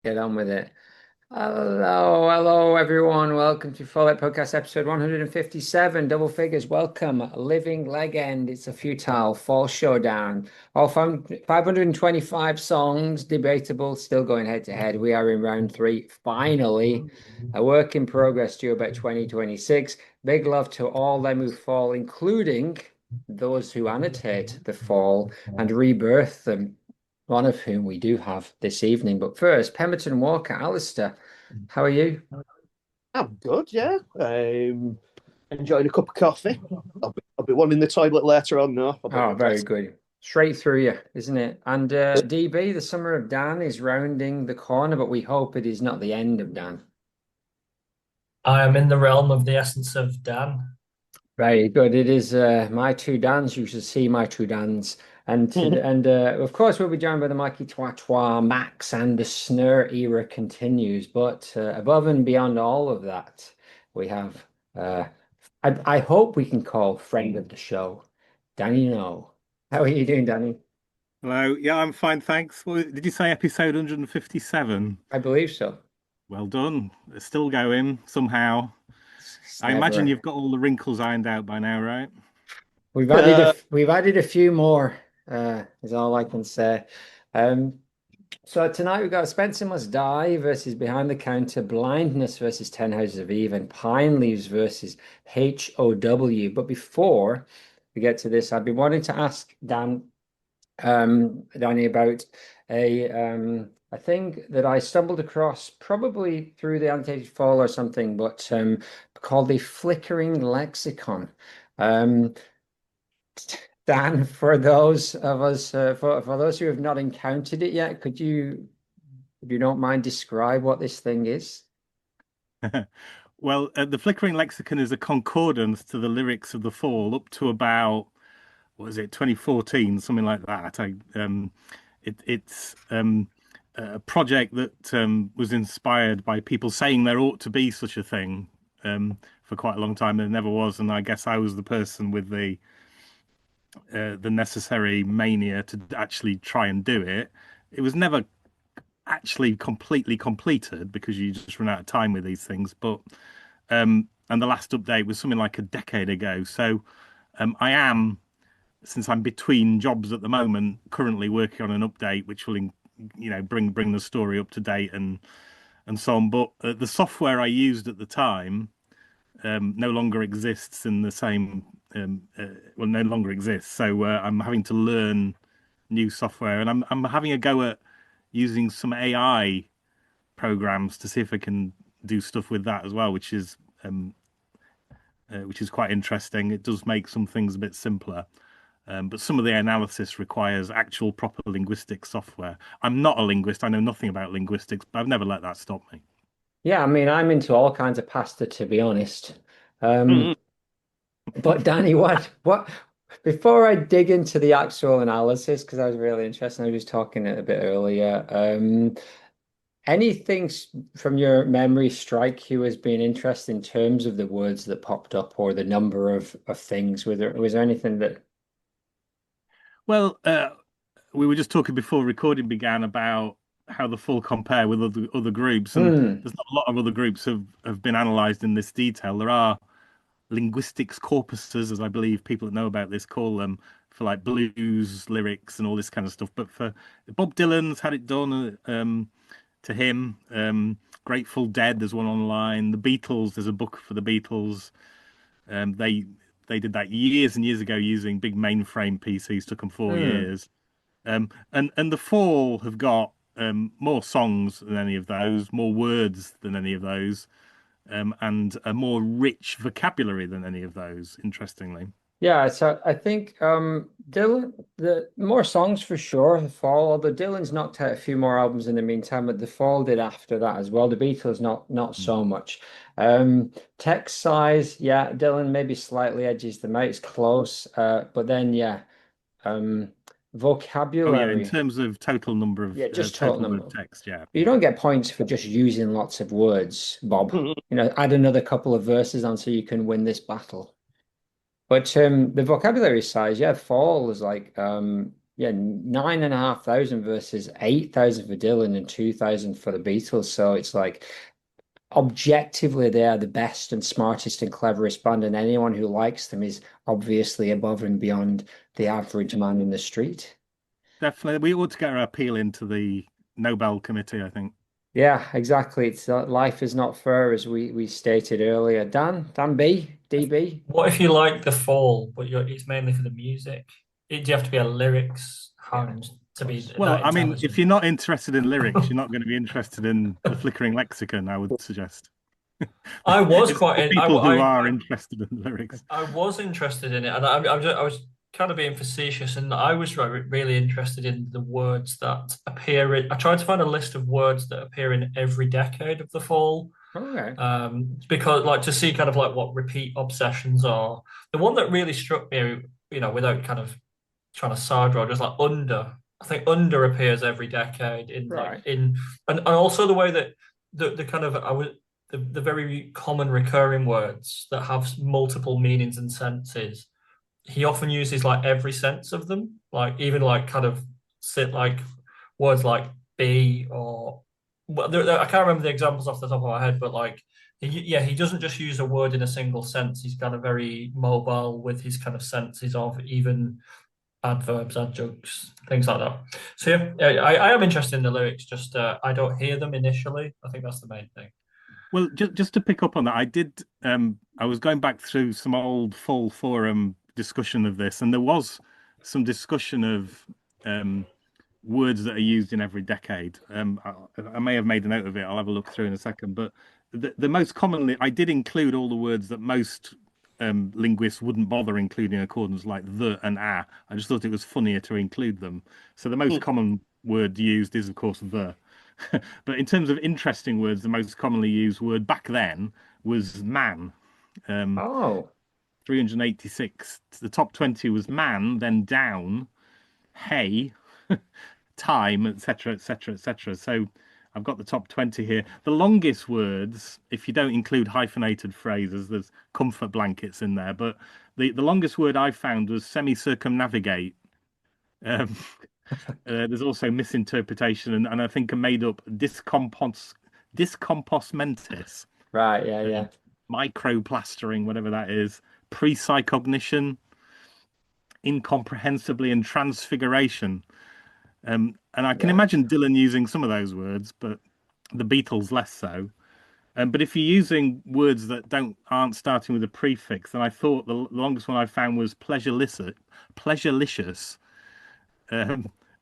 Get on with it. Hello, everyone. Welcome to F.A.L.L.O.U.T.P.O.D.C.A.S.T episode 157. Double figures. Welcome. Living Legend. It's a futile fall showdown. All 525 songs, debatable, still going head to head. We are in round three. Finally, a work in progress due about 2026. Big love to all them who fall, including those who annotate the fall and rebirth them, one of whom we do have this evening. But first, Pemberton Walker, Alistair, how are you? I'm good, yeah. Enjoying a cup of coffee. I'll be one in the toilet later on now. I better Oh, very address. good. Straight through you, isn't it? And DB, the summer of Dan is rounding the corner, but we hope it is not the end of Dan. I am in the realm of the essence of Dan. Very good. It is my two Dans. You should see my two Dans. And of course, we'll be joined by the Mikey Twa Max, and the snare era continues. But above and beyond all of that, we have I hope we can call friend of the show, Danny No. How are you doing, Danny? Hello. Yeah, I'm fine, thanks. Did you say episode 157? I believe so. Well done. It's still going somehow. It's I imagine never. you've got all the wrinkles ironed out by now, right? We've added a few more, is all I can say. Um, so tonight we've got Spencer Must Die versus Behind the Counter, Blindness versus 10 Houses of Eve, and Pine Leaves versus H.O.W. But before we get to this, I've been wanting to ask Danny, about a thing that I stumbled across probably through the Annotated Fall or something, but called the Flickering Lexicon. Um, Dan, for those of us, for those who have not encountered it yet, could you, if you don't mind, describe what this thing is? Well, the Flickering Lexicon is a concordance to the lyrics of The Fall up to about, what is it, 2014, something like that. It's a project that was inspired by people saying there ought to be such a thing for quite a long time. There never was, and I guess I was the person with the necessary mania to actually try and do it. It was never actually completely completed because you just run out of time with these things. But and the last update was something like a decade ago. So I am, since I'm between jobs at the moment, currently working on an update which will, bring the story up to date and so on. But the software I used at the time no longer exists in the same well, no longer exists. So I'm having to learn new software, and I'm having a go at using some AI programs to see if I can do stuff with that as well, which is quite interesting. It does make some things a bit simpler. But some of the analysis requires actual proper linguistic software. I'm not a linguist. I know nothing about linguistics, but I've never let that stop me. Yeah, I mean, I'm into all kinds of pasta, to be honest. Um, but Danny, before I dig into the actual analysis, because I was really interested, I was talking a bit earlier. Anything from your memory strike you as being interesting in terms of the words that popped up or the number of things? Was there anything that Well, we were just talking before recording began about how the full compare with other groups, and hmm, there's not a lot of other groups have been analysed in this detail. There are linguistics corpuses, as I believe people that know about this call them, for like blues lyrics and all this kind of stuff. But for Bob Dylan's had it done to him. Grateful Dead, there's one online. The Beatles, there's a book for the Beatles. They did that years and years ago using big mainframe PCs. Took them 4 years. And the Fall have got more songs than any of those, more words than any of those, and a more rich vocabulary than any of those, interestingly. yeah, so I think Dylan, the more songs for sure, The Fall, although Dylan's knocked out a few more albums in the meantime, but The Fall did after that as well. The Beatles not so much. Text size, yeah, Dylan maybe slightly edges them out. It's close. But then yeah, um Oh yeah, in vocabulary, terms of total number of yeah, just total total word number. text, yeah, You yeah. don't get points for just using lots of words, Bob. Add another couple of verses on so you can win this battle. But the vocabulary size, yeah, fall is like Yeah, 9,500 versus 8,000 for Dylan and 2,000 for the Beatles. So it's like objectively they are the best and smartest and cleverest band, and anyone who likes them is obviously above and beyond the average man in the street. Definitely, we ought to get our appeal into the Nobel Committee, I think. Yeah, exactly. It's life is not fair, as we stated earlier. Dan B, DB. What if you like The Fall, but it's mainly for the music? Do you have to be a lyrics Yeah, hound to be Well, that I mean, if intelligent? you're not interested in lyrics, you're not going to be interested in the flickering lexicon, I would suggest. I was It's quite for in, people who are interested in lyrics. I was interested in it, and I was kind of being facetious, and I was really interested in the words that appear in. I tried to find a list of words that appear in every decade of The Fall, Okay. because like to see kind of like what repeat obsessions are. The one that really struck me, without kind of trying to side road, was like under. I think under appears every decade in Right. and also the way that the kind of the very common recurring words that have multiple meanings and senses. He often uses like every sense of them, like even like kind of sit like words like be or I can't remember the examples off the top of my head, but like he doesn't just use a word in a single sense. He's kind of very mobile with his kind of senses of even adverbs, adjuncts, things like that. So yeah, I am interested in the lyrics. Just I don't hear them initially. I think that's the main thing. Well, just to pick up on that, I was going back through some old Fall forum discussion of this, and there was some discussion of words that are used in every decade. I may have made a note of it. I'll have a look through in a second. But the most commonly, I did include all the words that most linguists wouldn't bother including in accordance, like the and a. I just thought it was funnier to include them. So the most common word used is, of course, the. But in terms of interesting words, the most commonly used word back then was man. Oh, 386. The top 20 was man, then down, hey, time, etc., etc., etc. So I've got the top 20 here. The longest words, if you don't include hyphenated phrases, there's comfort blankets in there, but the longest word I found was semi-circumnavigate. Um, there's also misinterpretation and I think a made up discompos mentis, right. Yeah, yeah. microplastering, whatever that is, pre-psychognition, incomprehensibly, and transfiguration. And I can Yeah. imagine Dylan using some of those words, but the Beatles less so. But if you're using words that aren't starting with a prefix, then I thought the longest one I found was pleasurelicious.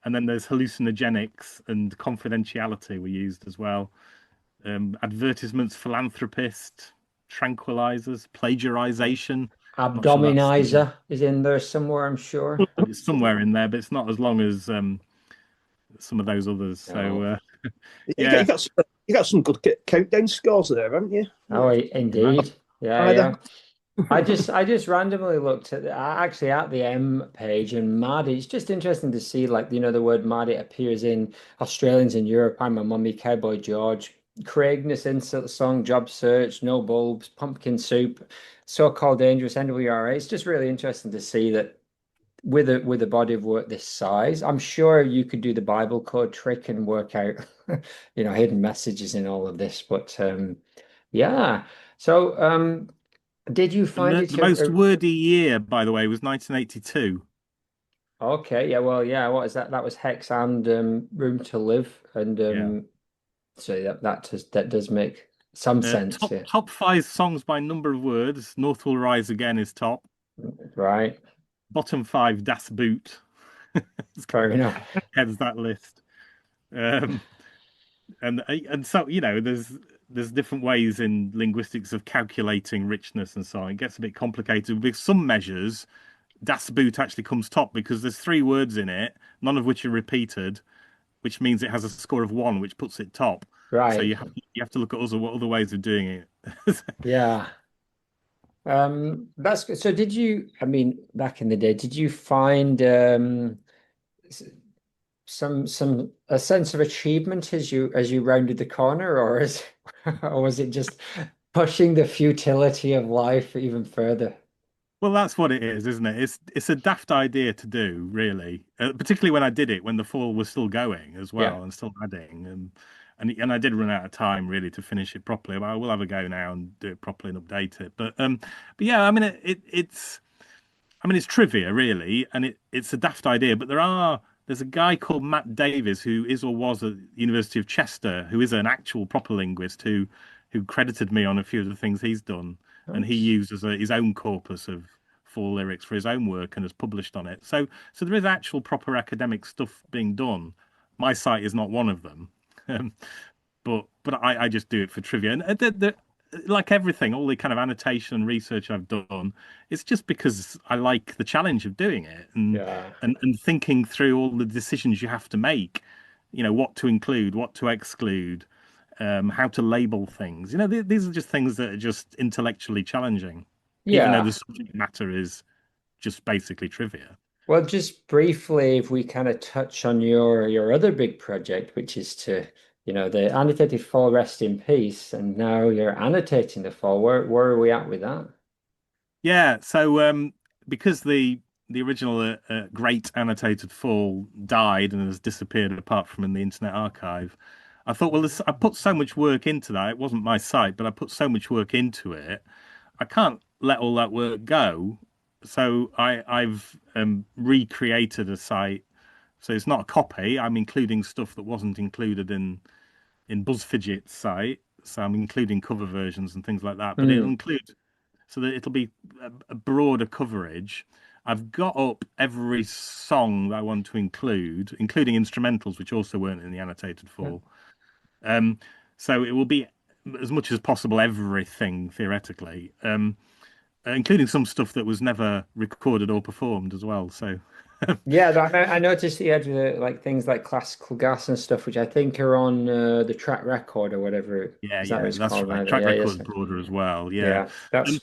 And then there's hallucinogenics and confidentiality were used as well. Advertisements, philanthropist, tranquilizers, plagiarization. Not sure that's Abdominizer is in there somewhere, I'm sure. it's somewhere in there, but it's not as long as some of those others. No. So You yeah, got some good countdown scores there, haven't you? Oh, right. indeed. Yeah, Either. yeah. I just randomly looked at actually at the M page, and Mad. It's just interesting to see, like, the word Mad, it appears in Australians in Europe. I'm a Mummy, Cowboy George, Craigness, Insult Song, Job Search, No Bulbs, Pumpkin Soup, So-Called Dangerous, NWRA. It's just really interesting to see that with a body of work this size, I'm sure you could do the Bible code trick and work out, hidden messages in all of this. But yeah. So did you And find it the most wordy year, by the way, was 1982. okay? Yeah, well, yeah. What is that? That was Hex and Room to Live, and Yeah. so that does make some sense. Top Yeah, top five songs by number of words. North Will Rise Again is top. right. Bottom five, Das Boot. Fair enough. Heads that list. Um, and so there's different ways in linguistics of calculating richness and so on. It gets a bit complicated. With some measures, Das Boot actually comes top because there's three words in it, none of which are repeated, which means it has a score of one, which puts it top. So Right. you have to look at other ways of doing it. Yeah. That's good. So I mean, back in the day, did you find s- some a sense of achievement as you rounded the corner, or was it just pushing the futility of life even further? Well, that's what it is, isn't it? It's a daft idea to do, really. Particularly when I did it, when the fall was still going as Yeah. well and still adding, and I did run out of time really to finish it properly. But I will have a go now and do it properly and update it. But yeah, I mean, it's trivia really, and it's a daft idea. But there's a guy called Matt Davies who is or was at the University of Chester, who is an actual proper linguist who credited me on a few of the things he's done, and he Nice. used his own corpus of fall lyrics for his own work and has published on it. So there is actual proper academic stuff being done. My site is not one of them, um, but I just do it for trivia. And like everything, all the kind of annotation and research I've done, it's just because I like the challenge of doing it Yeah. and thinking through all the decisions you have to make. What to include, what to exclude, how to label things. These are just things that are just intellectually challenging, even though Yeah. the subject matter is just basically trivia. Well, just briefly, if we kind of touch on your other big project, which is the annotated fall rest in peace, and now you're annotating the fall. Where are we at with that? Yeah, so because the original great annotated fall died and has disappeared apart from in the Internet Archive, I thought, well, I put so much work into that. It wasn't my site, but I put so much work into it. I can't let all that work go. So I've recreated a site. So it's not a copy. I'm including stuff that wasn't included in BuzzFidget's site. So I'm including cover versions and things like that. But it'll Hmm. include so that it'll be a broader coverage. I've got up every song that I want to include, including instrumentals, which also weren't in the annotated Yeah. fall. Um, so it will be as much as possible everything theoretically, including some stuff that was never recorded or performed as well. So Yeah, I noticed you had like things like classical gas and stuff, which I think are on the track record or whatever. yeah, Is that what yeah, it's that's called? right. Right? Track Yeah, yes. record's broader as well. Yeah. Yeah, that's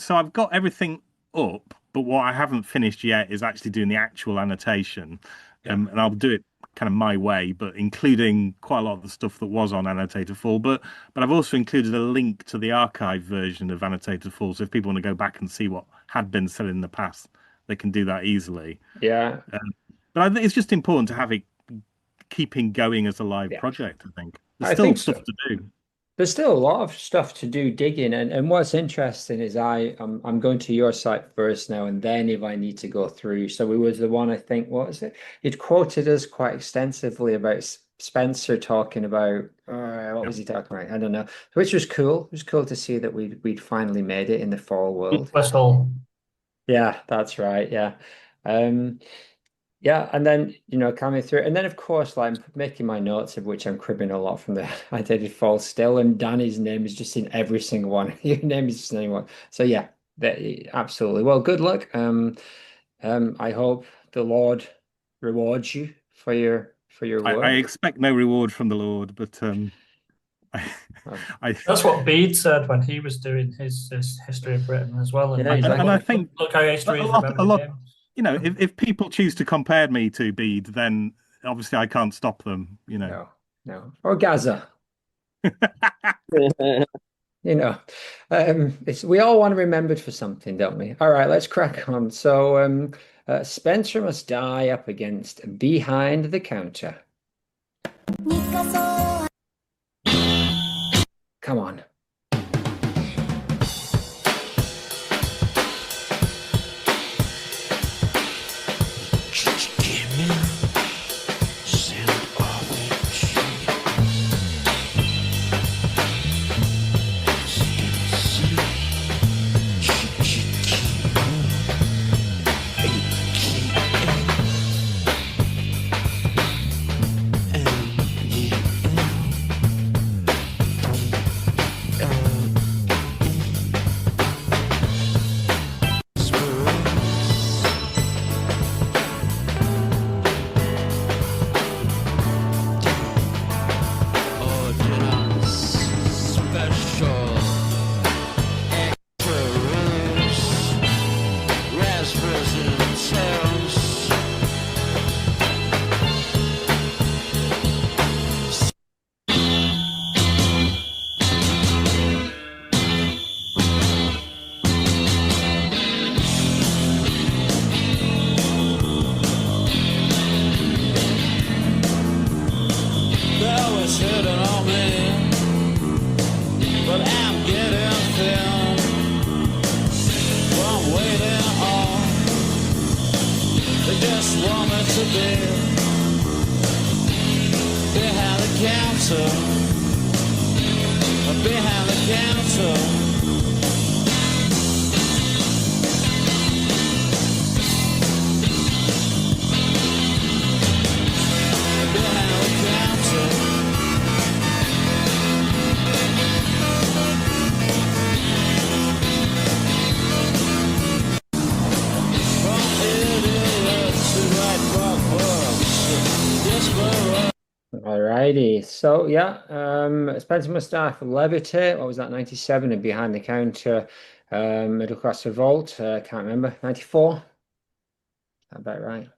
So I've got everything up, but what I haven't finished yet is actually doing the actual annotation, yeah. and I'll do it kind of my way, but including quite a lot of the stuff that was on Annotated Fall. But I've also included a link to the archive version of Annotated Fall, so if people want to go back and see what had been said in the past, they can do that easily. Yeah. But I think it's just important to have it keeping going as a live Yeah. project. I think there's I still think stuff so. to do. There's still a lot of stuff to do digging, and what's interesting is I'm going to your site first now, and then if I need to go through. So it was the one I think, what is it? It quoted us quite extensively about Spencer talking about what Yeah. was he talking about? I don't know, which was cool. It was cool to see that we'd finally made it in the fall world. Westall. Yeah, that's right. Yeah. Um, yeah, and then coming through, and then of course, like I'm making my notes of which I'm cribbing a lot from the I did fall still, and Danny's name is just in every single one. Your name is just in anyone. So yeah, absolutely. Well, good luck. I hope the Lord rewards you for your I work. expect no reward from the Lord, but I That's what Bede said when he was doing his history of Britain as well. And Yeah, exactly. and I think look how history is a remembering lot, him. if people choose to compare me to Bede, then obviously I can't stop them. No, or Gaza. It's we all want to remember it for something, don't we? All right, let's crack on. So, Spencer must die up against Behind the Counter. Come on. behind the counter, behind the counter. Alrighty, so yeah, Spencer must start for Levitate. What was that? 97 and behind the counter, middle class revolt. Can't remember. 94. That about right?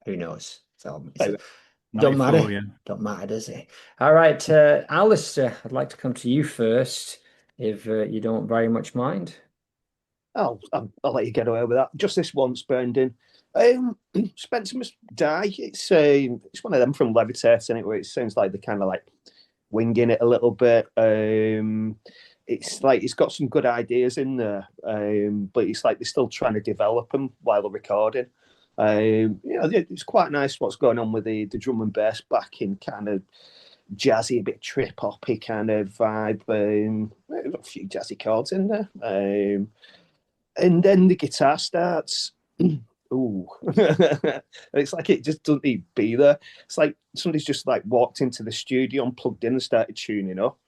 Who knows? So don't 94, matter. yeah. Don't matter, does it? All right, Alistair, I'd like to come to you first, if you don't very much mind. I'll let you get away with that. Just this once, Brendan. Spencer Must Die. It's one of them from Levitate, and where it sounds like they're kind of like winging it a little bit. It's like it's got some good ideas in there, but it's like they're still trying to develop them while they're recording. It's quite nice what's going on with the drum and bass backing, kind of jazzy, a bit trip hoppy kind of vibe. A few jazzy chords in there. And then the guitar starts. Ooh, it's like it just doesn't need to be there. It's like somebody's just like walked into the studio and plugged in and started tuning up.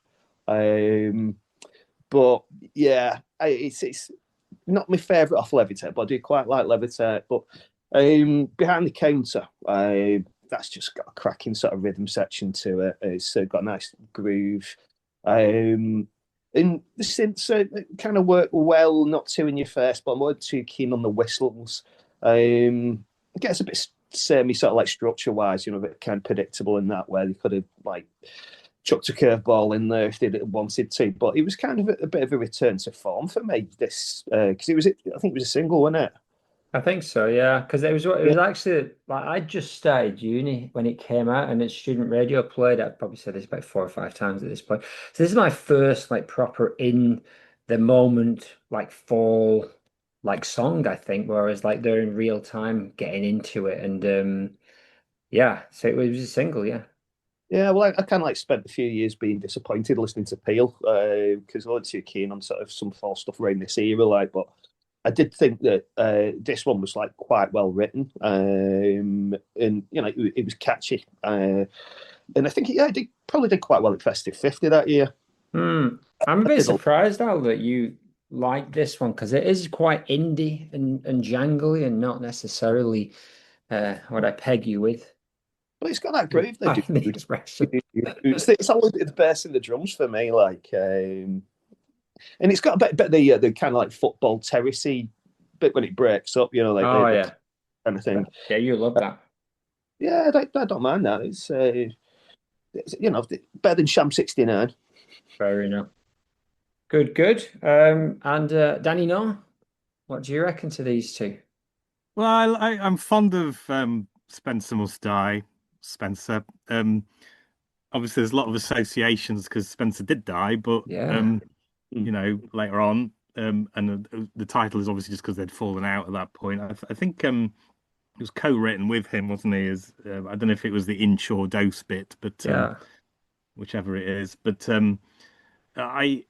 But yeah, it's not my favourite off Levitate, but I do quite like Levitate. But behind the counter, that's just got a cracking sort of rhythm section to it. It's got a nice groove. And the synths kind of work well, not too in your face, but I'm not too keen on the whistles. It gets a bit samey, sort of like structure wise, a bit kind of predictable in that way. They could have like chucked a curveball in there if they wanted to, but it was kind of a bit of a return to form for me. This because I think it was a single, wasn't it? I think so, yeah, because it was actually like I just started uni when it came out, and it's student radio played. I've probably said this about 4 or 5 times at this point. So this is my first like proper in the moment like fall like song, I think, whereas like they're in real time getting into it, and yeah, so it was a single, yeah. Yeah, well, I kind of like spent a few years being disappointed listening to Peel because I wasn't too keen on sort of some fall stuff around this era, like, but I did think that this one was like quite well written, and it was catchy, and I think it probably did quite well at Festive 50 that year. I'm a bit surprised, Al, that you like this one because it is quite indie and jangly and not necessarily what I peg you with. But it's got that groove, though, The expression. It's all the bass and the drums for me, like, and it's got a bit of the kind of like football terracey bit when it breaks up, like Oh yeah, kind of thing. yeah, you love that. Yeah, I don't mind that. It's better than Sham 69. Fair enough. Good, good. And Danny, no, what do you reckon to these two? Well, I'm fond of Spencer Must Die, Spencer. Obviously, there's a lot of associations because Spencer did die, but Yeah. later on, and the title is obviously just because they'd fallen out at that point. I think it was co-written with him, wasn't he? As I don't know if it was the inch or dose bit, but Yeah. whichever it is. But I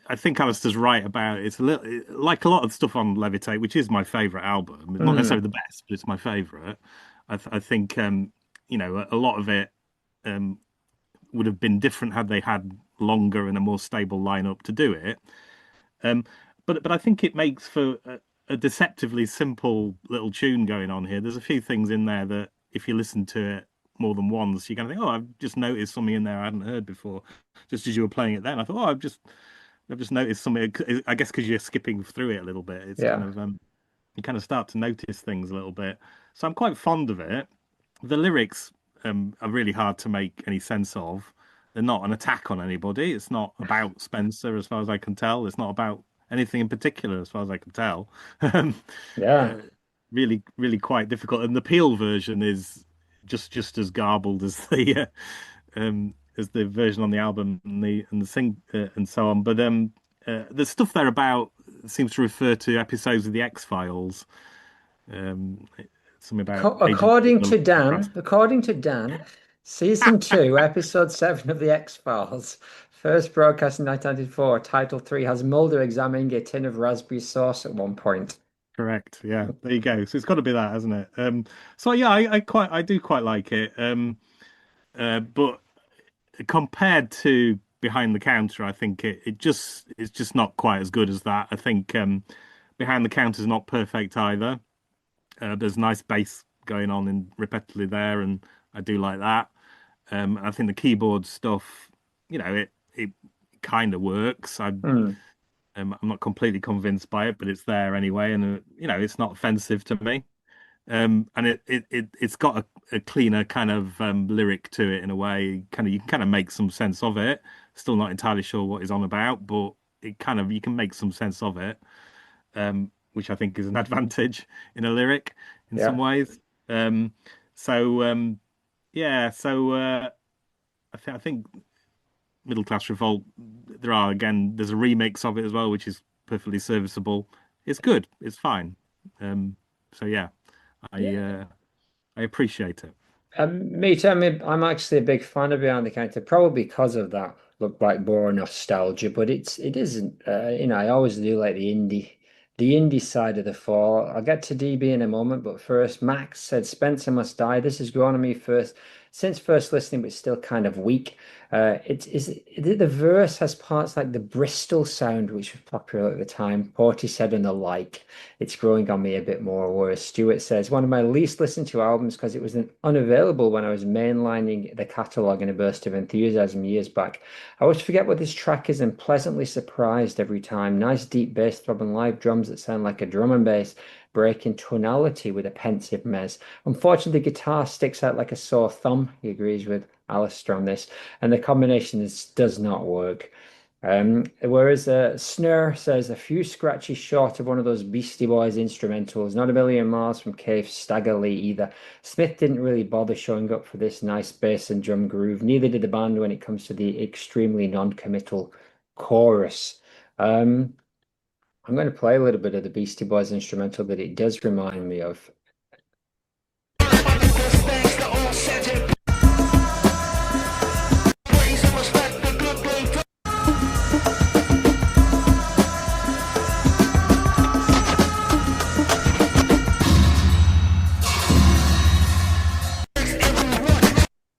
I think Alistair's right about it. It's a little like a lot of stuff on Levitate, which is my favorite album. Not necessarily the best, but it's my favorite. I think a lot of it would have been different had they had longer and a more stable lineup to do it. But I think it makes for a deceptively simple little tune going on here. There's a few things in there that if you listen to it more than once, you're going to think, oh, I've just noticed something in there I hadn't heard before. Just as you were playing it then, I thought, oh, I've just noticed something. I guess because you're skipping through it a little bit, it's kind of you kind of start to notice things a little bit. So I'm quite fond of it. The lyrics are really hard to make any sense of. They're not an attack on anybody. It's not about Spencer, as far as I can tell. It's not about anything in particular, as far as I can tell. Yeah. Really, really quite difficult. And the Peel version is just as garbled as the version on the album and the sing and so on. But the stuff there about seems to refer to episodes of the X-Files. something about According to Dan, season 2, episode 7 of the X-Files, first broadcast in 1994, title 3 has Mulder examining a tin of raspberry sauce at one point. Correct. Yeah, there you go. So it's got to be that, hasn't it? So yeah, I do quite like it. But compared to Behind the Counter, I think it's just not quite as good as that. I think Behind the Counter is not perfect either. There's nice bass going on in repeatedly there, and I do like that. I think the keyboard stuff, it kind of works. I'm not completely convinced by it, but it's there anyway, and it's not offensive to me. And it's got a cleaner kind of lyric to it in a way. You can kind of make some sense of it. Still not entirely sure what he's on about, but you can make some sense of it, which I think is an advantage in a lyric in some ways. Um, so yeah, so I think Middle Class Revolt. There's a remix of it as well, which is perfectly serviceable. It's good. It's fine. So yeah, I appreciate it. Me too. I'm actually a big fan of Behind the Counter, probably because of that look like more nostalgia, but it isn't. I always do like the indie side of the fall. I'll get to DB in a moment, but first, Max said Spencer Must Die. This has grown on me since first listening, but still kind of weak. The verse has parts like the Bristol sound, which was popular at the time. Porty said and the like. It's growing on me a bit more. Whereas Stuart says one of my least listened to albums because it was unavailable when I was mainlining the catalogue in a burst of enthusiasm years back. I always forget what this track is and pleasantly surprised every time. Nice deep bass throbbing live drums that sound like a drum and bass break in tonality with a pensive mezz. Unfortunately, the guitar sticks out like a sore thumb. He agrees with Alistair on this, and the combination does not work. Whereas Snare says a few scratches short of one of those Beastie Boys instrumentals, not a million miles from Cave Stagger Lee either. Smith didn't really bother showing up for this nice bass and drum groove. Neither did the band when it comes to the extremely non-committal chorus. I'm going to play a little bit of the Beastie Boys instrumental that it does remind me of.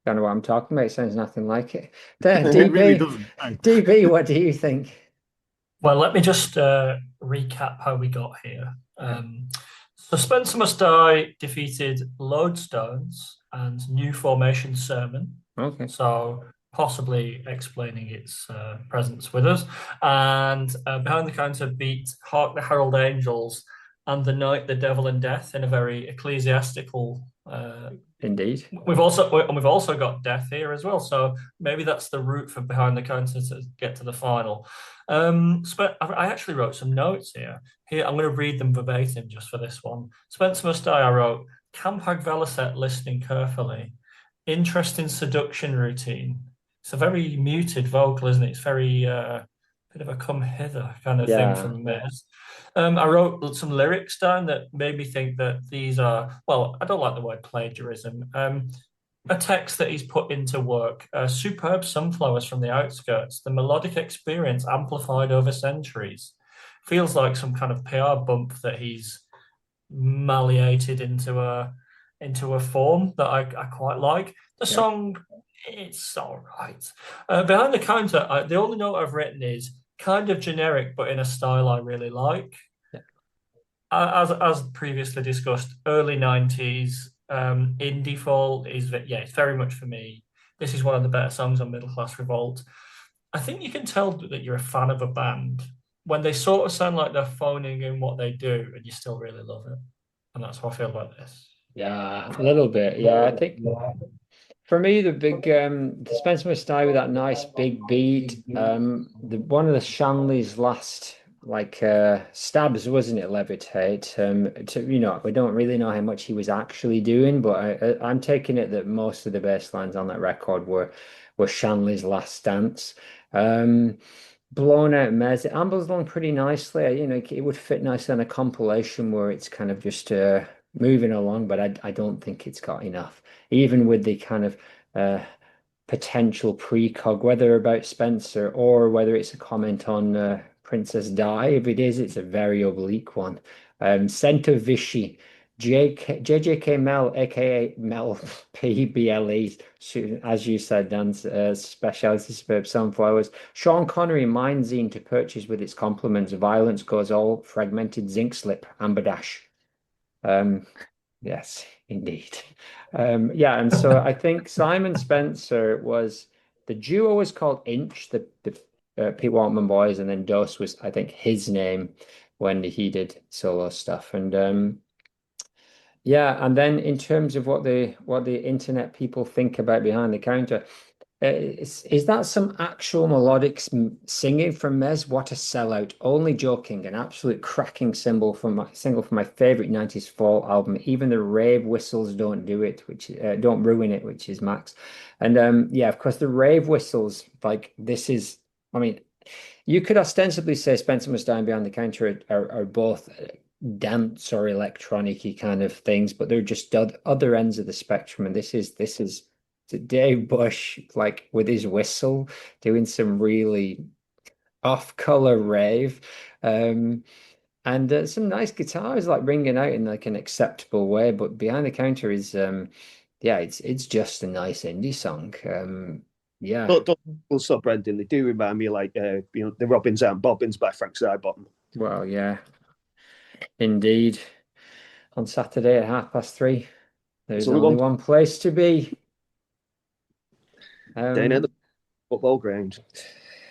Don't know what I'm talking about. It sounds nothing like it. It really doesn't. No. DB, what do you think? Well, let me just recap how we got here. So Spencer Must Die defeated Lodestones and New Formation Sermon. Okay. So possibly explaining its presence with us. And Behind the Counter beat Hark the Herald Angels and The Night, the Devil and Death in a very ecclesiastical Indeed. We've also got Death here as well, so maybe that's the route for Behind the Counter to get to the final. I actually wrote some notes here. I'm going to read them verbatim just for this one. Spencer Must Die, I wrote, Campag Veloset listening carefully. Interesting seduction routine. It's a very muted vocal, isn't it? It's very bit of a come hither kind of thing from Miz. I wrote some lyrics down that made me think that these are, well, I don't like the word plagiarism. A text that he's put into work. Superb sunflowers from the outskirts. The melodic experience amplified over centuries. Feels like some kind of PR bump that he's malleated into a form that I quite like. The song, it's all right. Behind the Counter, the only note I've written is kind of generic, but in a style I really like. As previously discussed, early 90s indie fall it's very much for me. This is one of the better songs on Middle Class Revolt. I think you can tell that you're a fan of a band when they sort of sound like they're phoning in what they do, and you still really love it. And that's how I feel about this. Yeah, a little bit. Yeah, I think for me the big the Spencer Must Die with that nice big beat. One of the Shanley's last stabs, wasn't it, Levitate? We don't really know how much he was actually doing, but I'm taking it that most of the bass lines on that record were Shanley's last dance. Blown Out Mez, it ambles along pretty nicely. It would fit nicely on a compilation where it's kind of just moving along, but I don't think it's got enough. Even with the kind of potential precog, whether about Spencer or whether it's a comment on Princess Di. If it is, it's a very oblique one. Center Vichy, JJK Mel, aka Mel PBLE, as you said, Dan's speciality superb sunflowers. Sean Connery, Mindzine to purchase with its complements. Violence goes all fragmented zinc slip, amber dash. Yes, indeed. Yeah, and so I think Simon Spencer was the duo was called Inch, the Pete Walkman Boys, and then Dos was, I think, his name when he did solo stuff. And yeah, and then in terms of what the internet people think about Behind the Counter, is that some actual melodic singing from Mez? What a sellout! Only joking. An absolute cracking single from my favorite 90s fall album. Even the rave whistles don't do it, which don't ruin it, which is Max. And yeah, of course, the rave whistles, like this is, I mean, you could ostensibly say Spencer Must Die and Behind the Counter are both dance or electronic-y kind of things, but they're just other ends of the spectrum. And this is Dave Bush, like with his whistle, doing some really off-color rave, and some nice guitars, like ringing out in like an acceptable way. But Behind the Counter is, yeah, it's just a nice indie song. Yeah. But also, Brendan, they do remind me like the Robbins and Bobbins by Frank Sidebottom. Well, yeah, indeed. On Saturday at 3:30, there's only one place to be. Down at the football ground.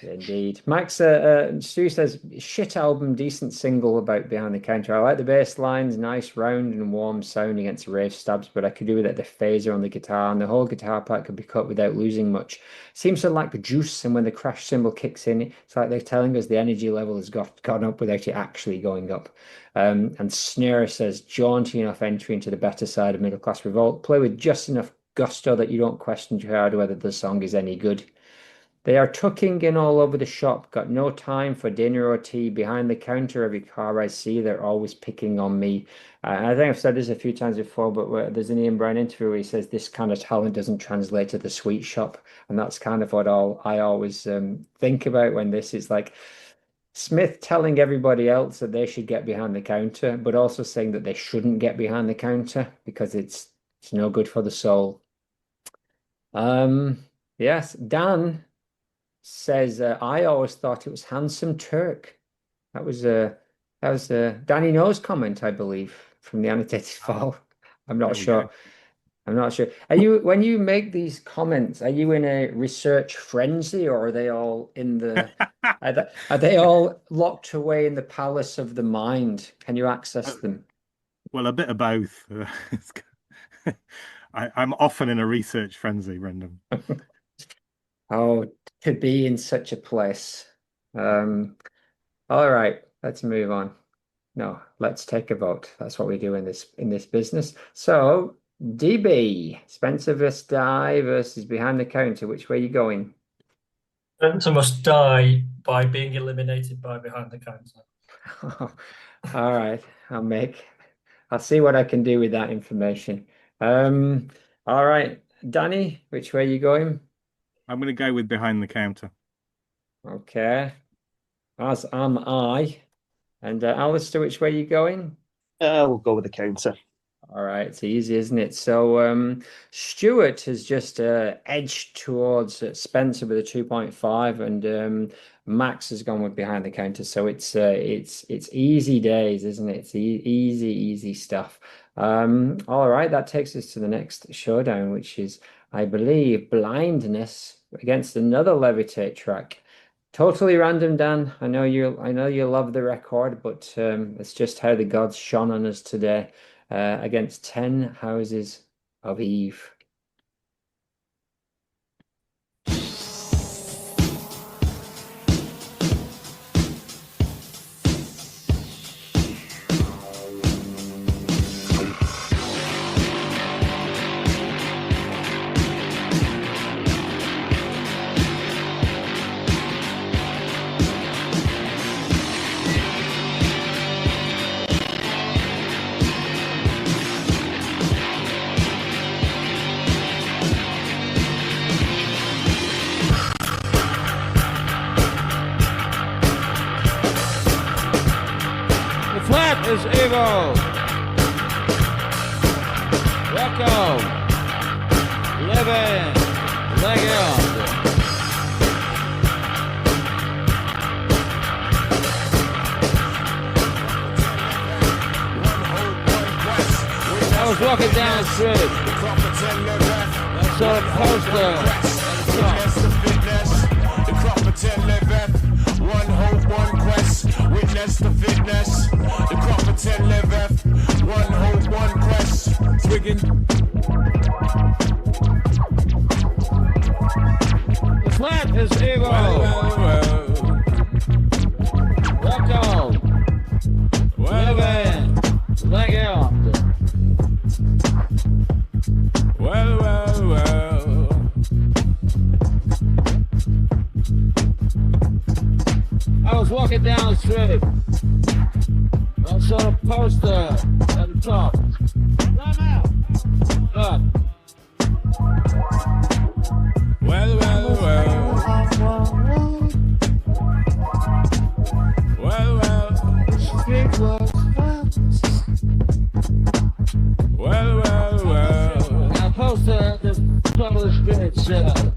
Indeed. Max Stu says, shit album, decent single about Behind the Counter. I like the bass lines, nice round and warm sound against rave stabs, but I could do with it the phaser on the guitar, and the whole guitar part could be cut without losing much. Seems to lack the juice, and when the crash cymbal kicks in, it's like they're telling us the energy level has gone up without it actually going up. And Snare says, jaunty enough entry into the better side of Middle Class Revolt. Play with just enough gusto that you don't question too hard whether the song is any good. They are tucking in all over the shop, got no time for dinner or tea. Behind the counter, every car I see, they're always picking on me. I think I've said this a few times before, but there's an Ian Brown interview where he says this kind of talent doesn't translate to the sweet shop. And that's kind of what I always think about when this is like Smith telling everybody else that they should get behind the counter, but also saying that they shouldn't get behind the counter because it's no good for the soul. Yes, Dan says I always thought it was Handsome Turk. That was Dannyno's comment, I believe, from the annotated file. I'm not sure. I'm not sure. Are you, when you make these comments, are you in a research frenzy, or are they all in the are they all locked away in the palace of the mind? Can you access them? Well, a bit of both. I'm often in a research frenzy, Brendan. Oh, to be in such a place. All right, let's move on. No, let's take a vote. That's what we do in this business. So, DB, Spencer Must Die versus Behind the Counter. Which way are you going? Spencer Must Die by being eliminated by Behind the Counter. All right, I'll see what I can do with that information. All right, Danny, which way are you going? I'm going to go with Behind the Counter. Okay, as am I. And Alistair, which way are you going? We'll go with the counter. All right, it's easy, isn't it? So Stuart has just edged towards Spencer with a 2.5, and Max has gone with Behind the Counter. So it's easy days, isn't it? It's easy stuff. All right, that takes us to the next showdown, which is, I believe, Blindness against another Levitate track. Totally random, Dan. I know you love the record, but it's just how the gods shone on us today. Against 10 Houses of Eve. is evil. Welcome. Living legend. I was walking down the street. I saw a poster. One hope, one quest. Witness the fitness. The crop of 10 liveth. One hope, one quest. Twigging. The plant is evil. Welcome. Living legend. I was walking down the street. I saw a poster at the top. Look. The street was and a poster at the top of the street said,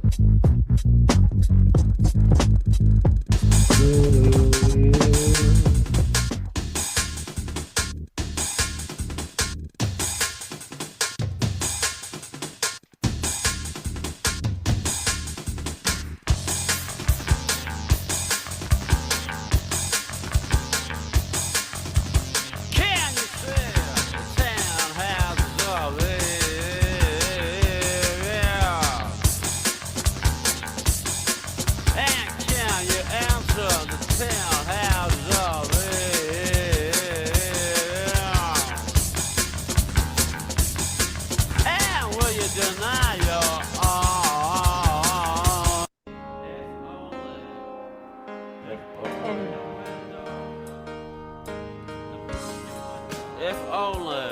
if only,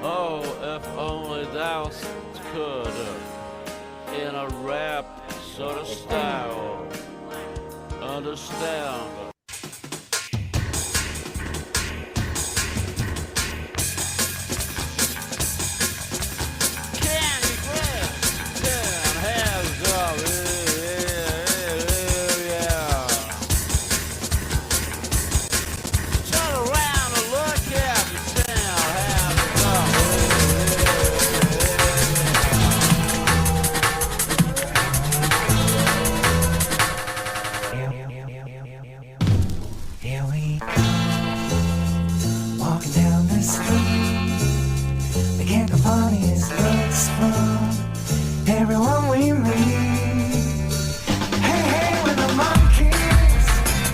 oh, if only thou could, in a rap sort of style, understand. Can you grab 10 hands of yeah. Turn around and look at the 10 hands of Here we go, walking down the street. The get the funniest looks from everyone we meet. Hey, hey, with the monkeys,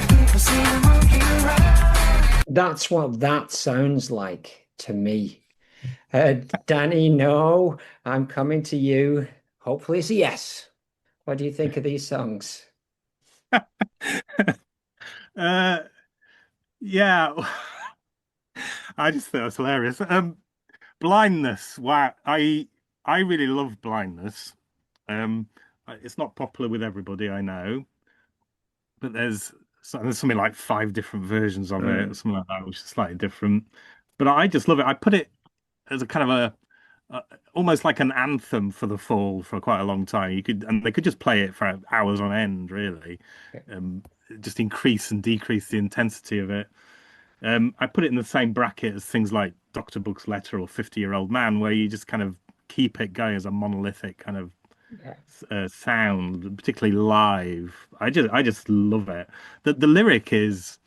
people see the monkey ride. That's what that sounds like to me. Danny, no, I'm coming to you. Hopefully it's a yes. What do you think of these songs? Yeah, I just thought it was hilarious. Blindness. Wow, I really love Blindness. It's not popular with everybody, I know, but there's something like 5 different versions of it, or something like that, which is slightly different. But I just love it. I put it as a kind of almost like an anthem for the fall for quite a long time. They could just play it for hours on end, really. Just increase and decrease the intensity of it. I put it in the same bracket as things like Dr. Book's Letter or 50-Year-Old Man, where you just kind of keep it going as a monolithic kind of sound, particularly live. I just love it. The lyric is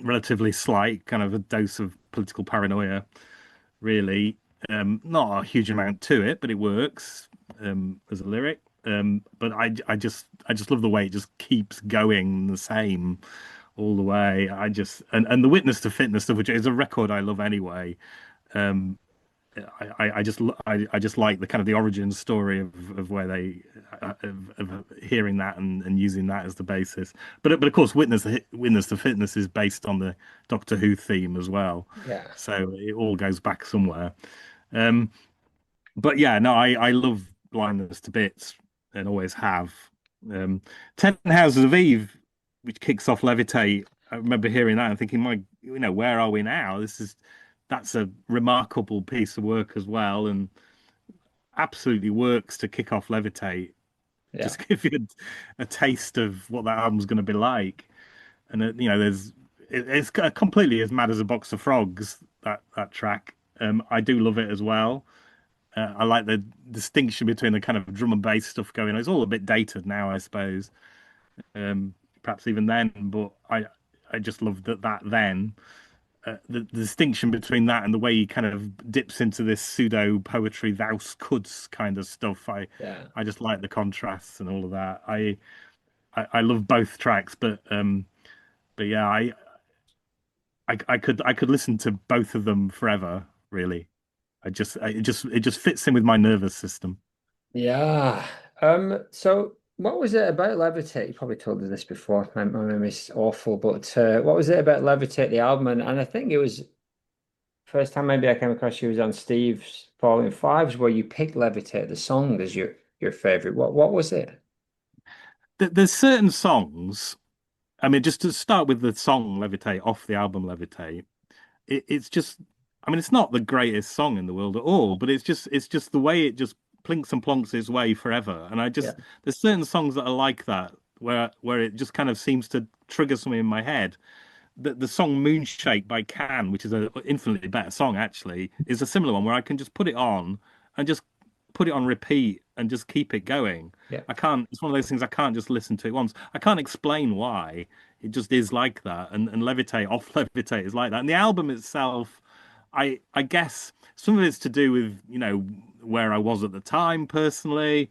relatively slight, kind of a dose of political paranoia, really. Not a huge amount to it, but it works as a lyric. But I just love the way it just keeps going the same all the way. And the Witness to Fitness stuff, which is a record I love anyway. I just like the kind of the origin story of where they of hearing that and using that as the basis. But of course, Witness to Fitness is based on the Doctor Who theme as well. Yeah. So it all goes back somewhere. But yeah, no, I love Blindness to bits and always have. 10 Houses of Eve, which kicks off Levitate, I remember hearing that and thinking, where are we now? That's a remarkable piece of work as well, and absolutely works to kick off Levitate. Yeah. Just give you a taste of what that album's going to be like. And it's completely as mad as a box of frogs. That track, I do love it as well. I like the distinction between the kind of drum and bass stuff going on. It's all a bit dated now, I suppose. Perhaps even then, but I just loved that then. The distinction between that and the way he kind of dips into this pseudo poetry Thou-Couldst kind of stuff. I just like the contrasts and all of that. I love both tracks, but yeah, I could listen to both of them forever, really. It just fits in with my nervous system. Yeah. So what was it about Levitate? You probably told us this before. My memory's awful, but what was it about Levitate, the album? And I think it was first time maybe I came across you was on Steve's Falling Fives, where you picked Levitate, the song, as your favorite. What was it? There's certain songs. I mean, just to start with the song Levitate off the album Levitate, it's just, I mean, it's not the greatest song in the world at all, but it's just the way it just plinks and plonks its way forever. And there's certain songs that are like that, where it just kind of seems to trigger something in my head. The song Moonshake by Can, which is an infinitely better song actually, is a similar one where I can just put it on and just put it on repeat and just keep it going. Yeah. I can't, it's one of those things I can't just listen to it once. I can't explain why. It just is like that. And Levitate, off Levitate is like that. And the album itself, I guess some of it's to do with, where I was at the time personally,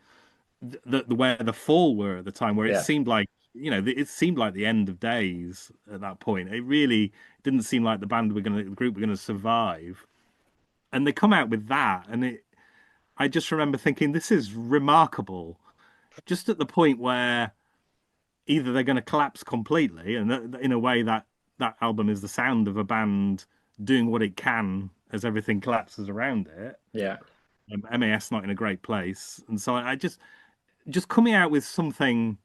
where the Fall were at the time, where it seemed like, it seemed like the end of days at that point. It really didn't seem like the group were gonna survive. And they come out with that, and I just remember thinking, this is remarkable. Just at the point where either they're going to collapse completely, and in a way that album is the sound of a band doing what it can as everything collapses around it. Yeah. MAS not in a great place, and so I just coming out with something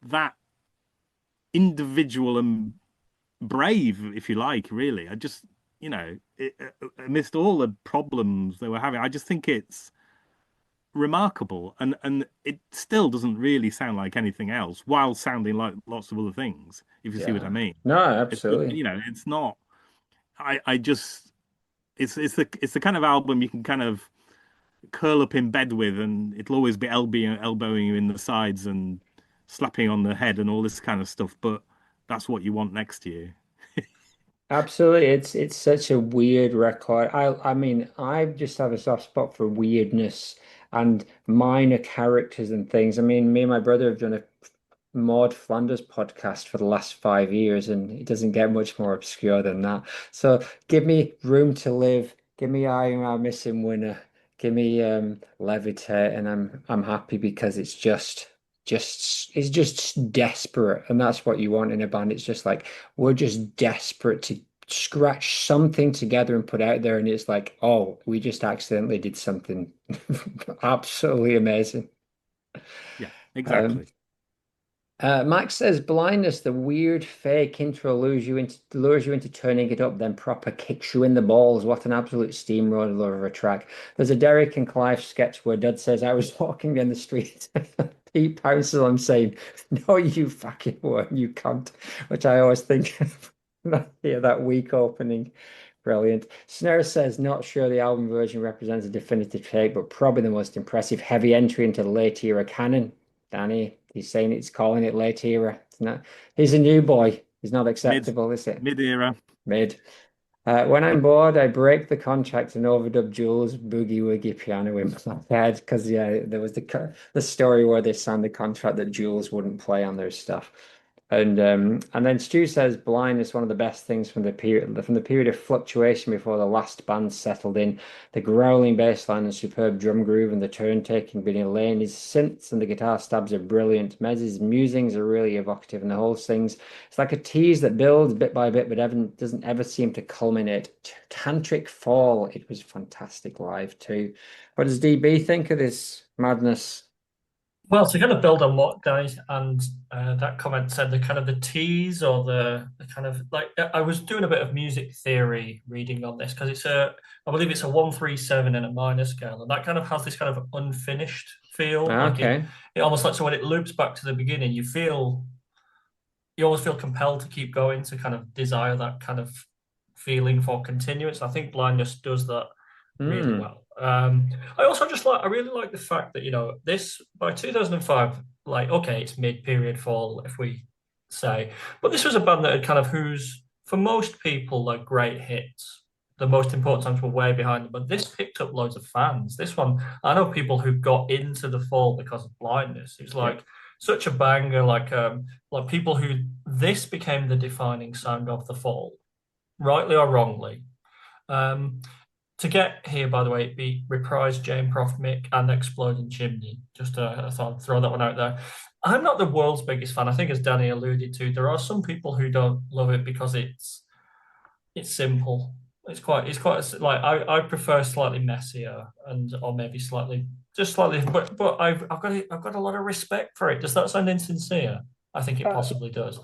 that individual and brave, if you like, really. I just, amidst all the problems they were having, I just think it's remarkable, and it still doesn't really sound like anything else, while sounding like lots of other things. If you see what I mean? No, absolutely. It's not. I just, it's the kind of album you can kind of curl up in bed with, and it'll always be elbowing you in the sides and slapping on the head and all this kind of stuff. But that's what you want next to you. Absolutely. It's such a weird record. I mean, I just have a soft spot for weirdness and minor characters and things. I mean, me and my brother have done a Maud Flanders podcast for the last 5 years, and it doesn't get much more obscure than that. So give me Room to Live, give me I Am Our Missing Winner, give me Levitate, and I'm happy because it's just desperate, and that's what you want in a band. It's just like we're just desperate to scratch something together and put out there, and it's like, oh, we just accidentally did something absolutely amazing. Yeah, exactly. Max says blindness, the weird fake intro lures you into turning it up, then proper kicks you in the balls. What an absolute steamroller of a track. There's a Derek and Clive sketch where Dud says, I was walking down the street. Pete pounces on saying, no, you fucking weren't, you cunt, which I always think of. Yeah, that weak opening. Brilliant. Snare says, not sure the album version represents a definitive take, but probably the most impressive heavy entry into the late era canon. Danny, he's saying it's calling it late era. It's not, he's a new boy. He's not acceptable, is it? Mid-era. Mid. When I'm bored, I break the contract and overdub Jules' Boogie Woogie piano in my head because there was the story where they signed the contract that Jules wouldn't play on their stuff. And then Stu says Blind is one of the best things from the period of fluctuation before the last band settled in. The growling bass line and superb drum groove and the turn taking being Elaine, his synths and the guitar stabs are brilliant. Mez's musings are really evocative, and the whole thing's it's like a tease that builds bit by bit, but doesn't ever seem to culminate. Tantric Fall, it was fantastic live too. What does DB think of this madness? Well, to kind of build on what Danny and that comment said, the kind of the T's or the kind of like I was doing a bit of music theory reading on this because I believe it's a 1-3-7 in a minor scale, and that kind of has this kind of unfinished feel. Like Okay. it almost like so when it loops back to the beginning, you always feel compelled to keep going to kind of desire that kind of feeling for continuance. I think blindness does that really well. I really like the fact that, this by 2005, like, okay, it's mid-period fall, if we say, but this was a band that had kind of whose, for most people, like great hits, the most important songs were way behind them, but this picked up loads of fans. This one, I know people who got into the fall because of blindness. It was like such a banger, like people who this became the defining sound of the fall, rightly or wrongly. To get here, by the way, it beat Reprise, Jane Prof, Mick, and Exploding Chimney. Just I thought I'd throw that one out there. I'm not the world's biggest fan. I think, as Danny alluded to, there are some people who don't love it because it's simple. It's quite like I prefer slightly messier and or maybe just slightly, but I've got a lot of respect for it. Does that sound insincere? I think it possibly does.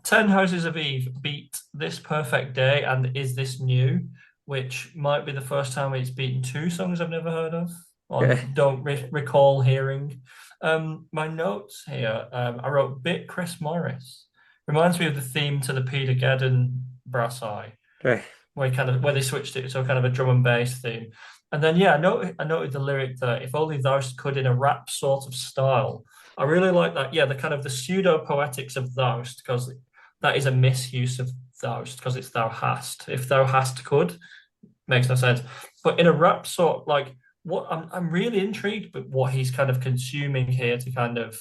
10 Houses of Eve beat This Perfect Day and Is This New, which might be the first time it's beaten two songs I've never heard of or don't recall hearing. My notes here, I wrote Bit Chris Morris. Reminds me of the theme to the P.O.D.C.A.S.T Brass Eye, where they switched it to kind of a drum and bass theme. And then I noted the lyric that if only thou could in a rap sort of style. I really like that. Yeah, the kind of the pseudo poetics of thou'st, because that is a misuse of thou'st because it's thou hast. If thou hast could, makes no sense. But in a rap sort, like what I'm really intrigued with what he's kind of consuming here to kind of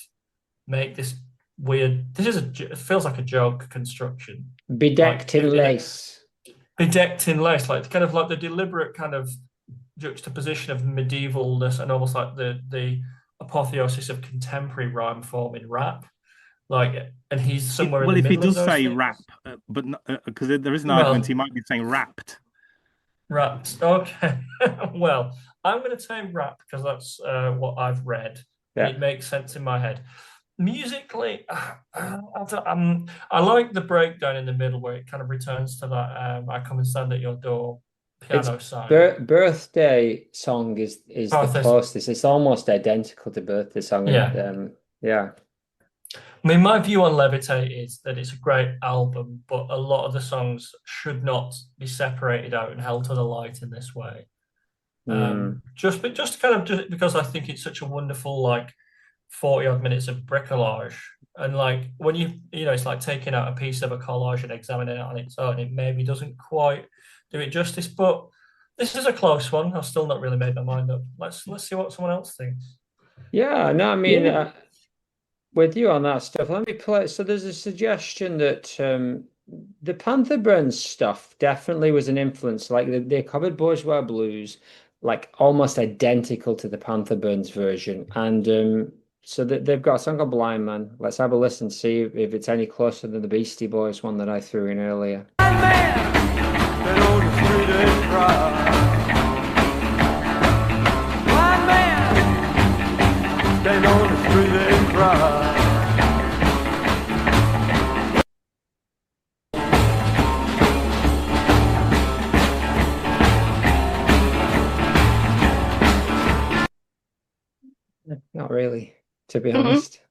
make this weird. It feels like a joke construction. Bedecked in lace. Bedecked in lace, like kind of like the deliberate kind of juxtaposition of medievalness and almost like the apotheosis of contemporary rhyme form in rap. Like, and he's somewhere in the if he middle of does those say things. rap, but because there is an argument he might be saying rapped. Raps. Okay. Well, I'm going to say rap because that's what I've read. Yeah. It makes sense in my head. Musically, I like the breakdown in the middle where it kind of returns to that I come and stand at your door piano sound. Birthday song is the closest. It's almost identical to birthday song. Yeah. I mean, my view on Levitate is that it's a great album, but a lot of the songs should not be separated out and held to the light in this way. Just because I think it's such a wonderful, like, 40 odd minutes of bricolage. And like when it's like taking out a piece of a collage and examining it on its own, it maybe doesn't quite do it justice. But this is a close one. I've still not really made my mind up. Let's see what someone else thinks. Yeah, no, I mean, with you on that stuff, let me play. So there's a suggestion that the Panther Burns stuff definitely was an influence. Like they covered Bourgeois Blues, like almost identical to the Panther Burns version. And so they've got a song called Blind Man. Let's have a listen, see if it's any closer than the Beastie Boys one that I threw in earlier. Stand on the street and cry. Not really, to be honest.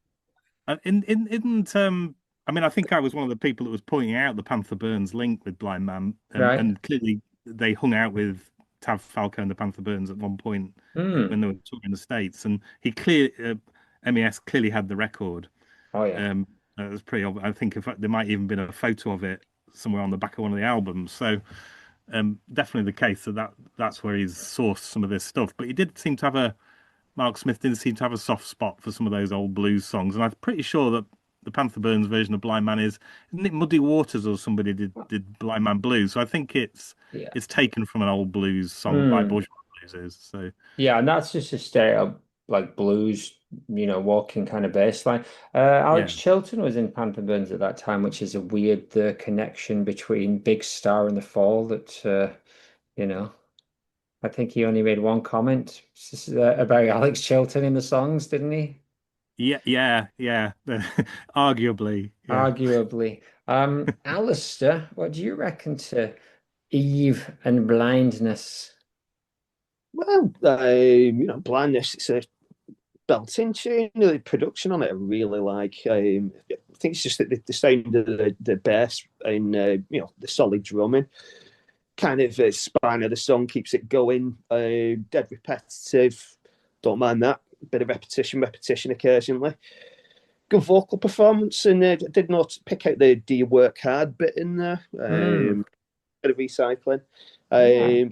I mean, I think I was one of the people that was pointing out the Panther Burns link with Blind Man, and clearly they hung out with Tav Falco and the Panther Burns at one point when they were touring the States, and MES clearly had the record. Oh yeah, it was pretty obvious. I think there might even been a photo of it somewhere on the back of one of the albums. So definitely the case that's where he's sourced some of this stuff. But he did seem to have Mark Smith did seem to have a soft spot for some of those old blues songs, and I'm pretty sure that the Panther Burns version of Blind Man isn't it Muddy Waters or somebody did Blind Man Blues? So I think it's taken from an old blues song by Bourgeois Blues. So yeah, and that's just a straight up like blues, walking kind of bass line. Alex Chilton was in Panther Burns at that time, which is a weird connection between Big Star and the Fall that I think he only made one comment about Alex Chilton in the songs, didn't he? Yeah. Arguably, yeah. Arguably. Alistair, what do you reckon to Eve and blindness? Well, blindness. It's a belting tune. The production on it, I really like. I think it's just that the sound of the bass and the solid drumming kind of spine of the song keeps it going. Dead repetitive. Don't mind that. Bit of repetition occasionally. Good vocal performance, and did not pick out the "Do you work hard" bit in there. Mm, Bit of recycling. yeah.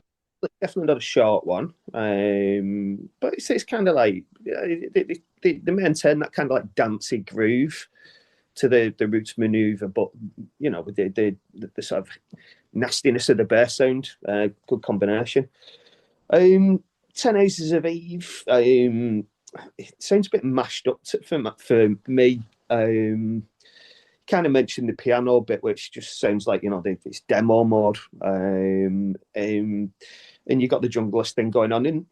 Definitely not a short one, but it's kind of like they maintain that kind of like dancey groove to the roots maneuver, but with the sort of nastiness of the bass sound, good combination. 10 Houses of Eve, it sounds a bit mashed up for me. Kind of mentioned the piano bit, which just sounds like it's demo mode, and you got the junglist thing going on, and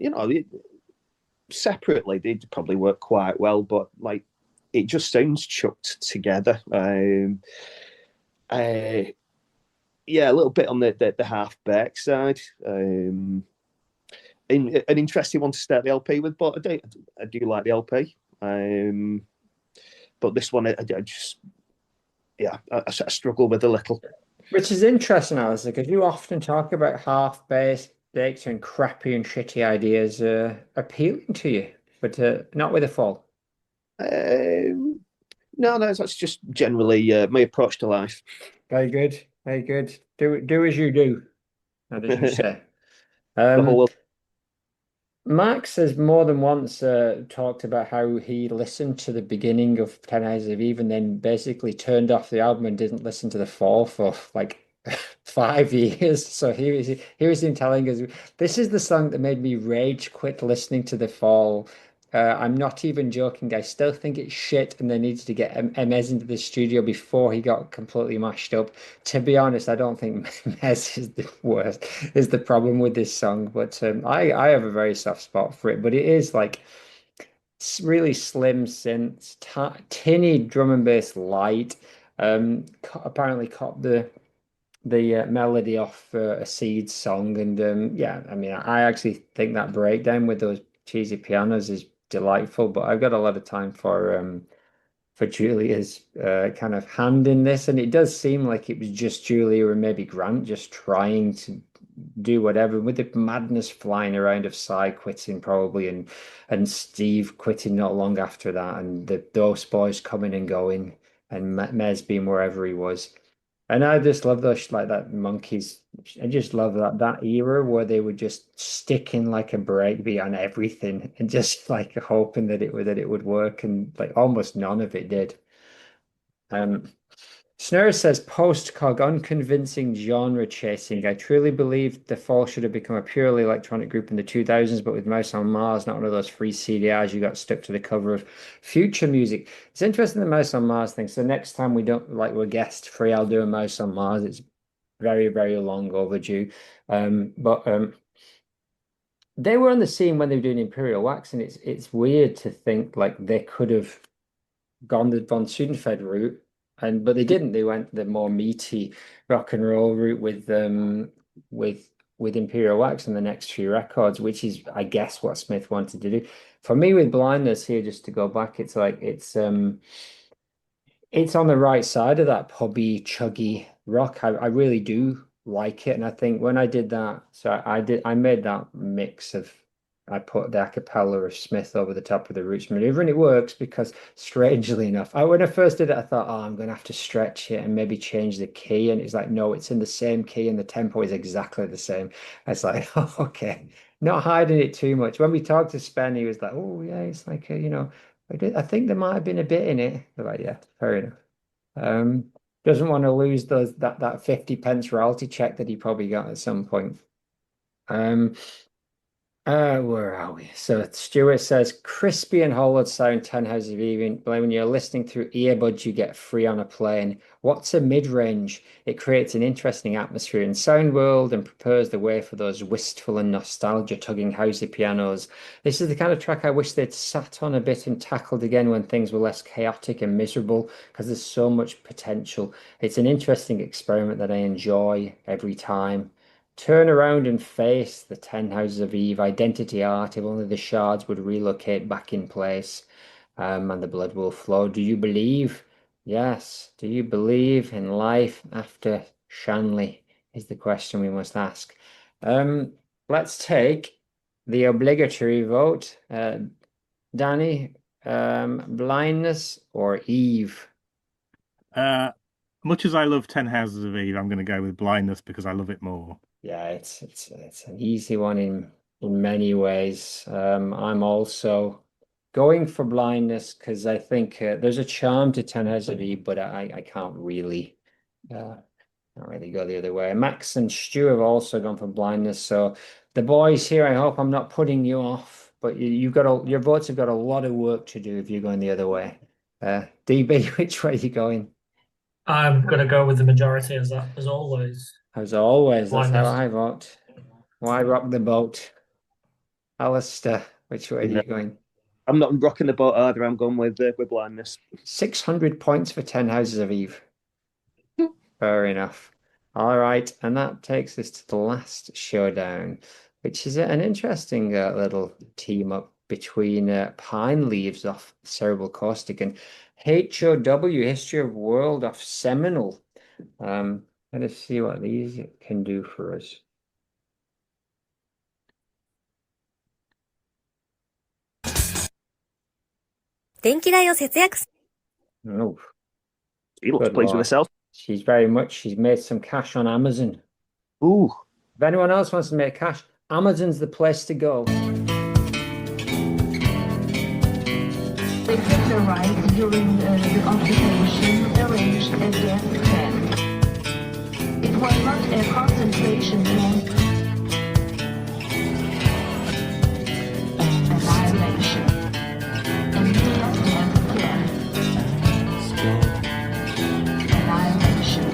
separately they'd probably work quite well, but like it just sounds chucked together. Yeah, a little bit on the half back side. An interesting one to start the LP with, but I do like the LP. But this one, I just, yeah, I struggle with a little. Which is interesting, Alistair, because you often talk about half-baked and crappy and shitty ideas appealing to you, but not with F.A.L.L.O.U.T.P.O.D.C.A.S.T. No, that's just generally my approach to life. Very good, very good. Do as you do, not as you say. The whole Max has more than once talked about how he listened to the beginning of 10 Hours of Eve and then basically turned off the album and didn't listen to the fall for like 5 years. So here is him telling us this is the song that made me rage quit listening to the fall. I'm not even joking. I still think it's shit, and they needed to get Mez into the studio before he got completely mashed up. To be honest, I don't think Mez is the worst, is the problem with this song. But I have a very soft spot for it. But it is like really slim synths, tinny drum and bass light. Apparently caught the melody off a Seed song, and yeah, I mean, I actually think that breakdown with those cheesy pianos is delightful. But I've got a lot of time for Julia's kind of hand in this, and it does seem like it was just Julia or maybe Grant just trying to do whatever with the madness flying around of Cy quitting probably, and Steve quitting not long after that, and those boys coming and going, and Mez being wherever he was. And I just love those like that monkeys. I just love that era where they were just sticking like a breakbeat on everything and just like hoping that it would work, and like almost none of it did. Um, Snare says post-cog unconvincing genre chasing. I truly believe the Fall should have become a purely electronic group in the 2000s, but with Mouse on Mars, not one of those free CDRs you got stuck to the cover of future music. It's interesting the Mouse on Mars thing. So next time we don't like we're guest free, I'll do a Mouse on Mars. It's very, very long overdue. But they were on the scene when they were doing Imperial Wax, and it's weird to think like they could have gone the Von Sudenfeld route, but they didn't. They went the more meaty rock and roll route with Imperial Wax and the next few records, which is, I guess, what Smith wanted to do. For me, with Blindness here, just to go back, it's like it's on the right side of that pubby, chuggy rock. I really do like it, and I think when I did that, so I made that mix of. I put the acapella of Smith over the top of the Roots maneuver, and it works because, strangely enough, when I first did it, I thought, oh, I'm going to have to stretch it and maybe change the key. And it's like, no, it's in the same key, and the tempo is exactly the same. It's like, oh, okay, not hiding it too much. When we talked to Spen, he was like, oh, yeah, it's like, I think there might have been a bit in it. They're like, yeah, fair enough. Doesn't want to lose that 50 pence royalty check that he probably got at some point. Where are we? So Stuart says crispy and hollow sound 10 houses of Eve. When you're listening through earbuds, you get free on a plane. What's a mid-range? It creates an interesting atmosphere in sound world and prepares the way for those wistful and nostalgia-tugging housey pianos. This is the kind of track I wish they'd sat on a bit and tackled again when things were less chaotic and miserable, because there's so much potential. It's an interesting experiment that I enjoy every time. Turn around and face the 10 houses of Eve. Identity art. If only the shards would relocate back in place, and the blood will flow. Do you believe? Yes. Do you believe in life after Shanley? Is the question we must ask. Let's take the obligatory vote. Danny, blindness or Eve? Much as I love 10 Houses of Eve, I'm going to go with blindness because I love it more. Yeah, it's an easy one in many ways. I'm also going for blindness because I think there's a charm to Ten Houses of Eve, but I can't really go the other way. Max and Stu have also gone for blindness. So the boys here, I hope I'm not putting you off, but your votes have got a lot of work to do if you're going the other way. DB, which way are you going? I'm going to go with the majority as always. As always, that's how Blindness. I vote. Why rock the boat? Alistair, which way are you going? I'm not rocking the boat either. I'm going with blindness. 600 points for 10 Houses of Eve. Fair enough. All right, and that takes us to the last showdown, which is an interesting little team up between Pine Leaves off Cerebral Caustic and H.O.W. History of World off Seminal. Let us see what these can do for us. Oh, He looks good pleased with lord. herself. She's made some cash on Amazon. Ooh. If anyone else wants to make cash, Amazon's the place to go. The Hitler right during the occupation arranged a death camp. It was not a concentration camp. Annihilation. A death camp. Annihilation.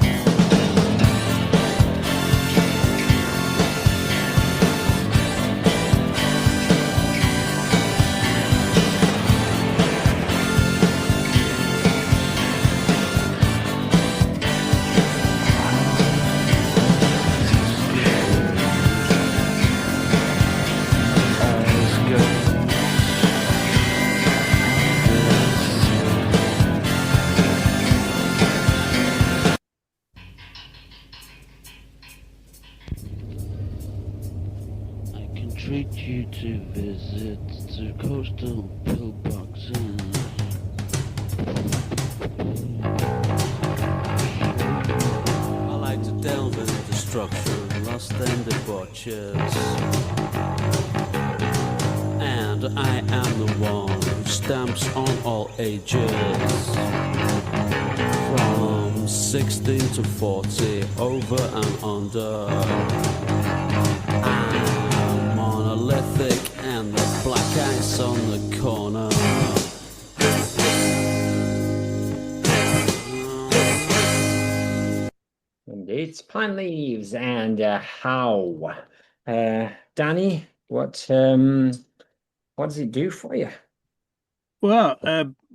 I can treat you to visit to coastal pillboxes. I like to delve into destruction, lust and debauches. And I am the one who stamps on all ages. From 16 to 40, over and under. I'm monolithic and the black ice on the corner. Indeed, it's Pine Leaves and how. Danny, what does it do for you? Well,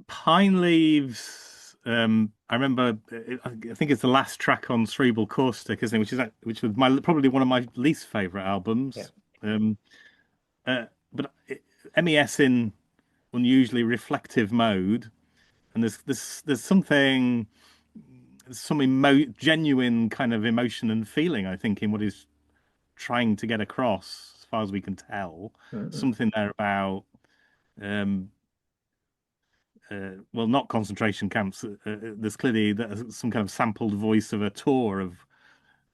Pine Leaves. I remember. I think it's the last track on Cerebral Caustic, isn't it? Which was probably one of my least favorite albums. Yeah. But MES in unusually reflective mode, and there's something, some genuine kind of emotion and feeling, I think, in what he's trying to get across, as far as we can tell. Something there about. Well, not concentration camps. There's clearly some kind of sampled voice of a tour of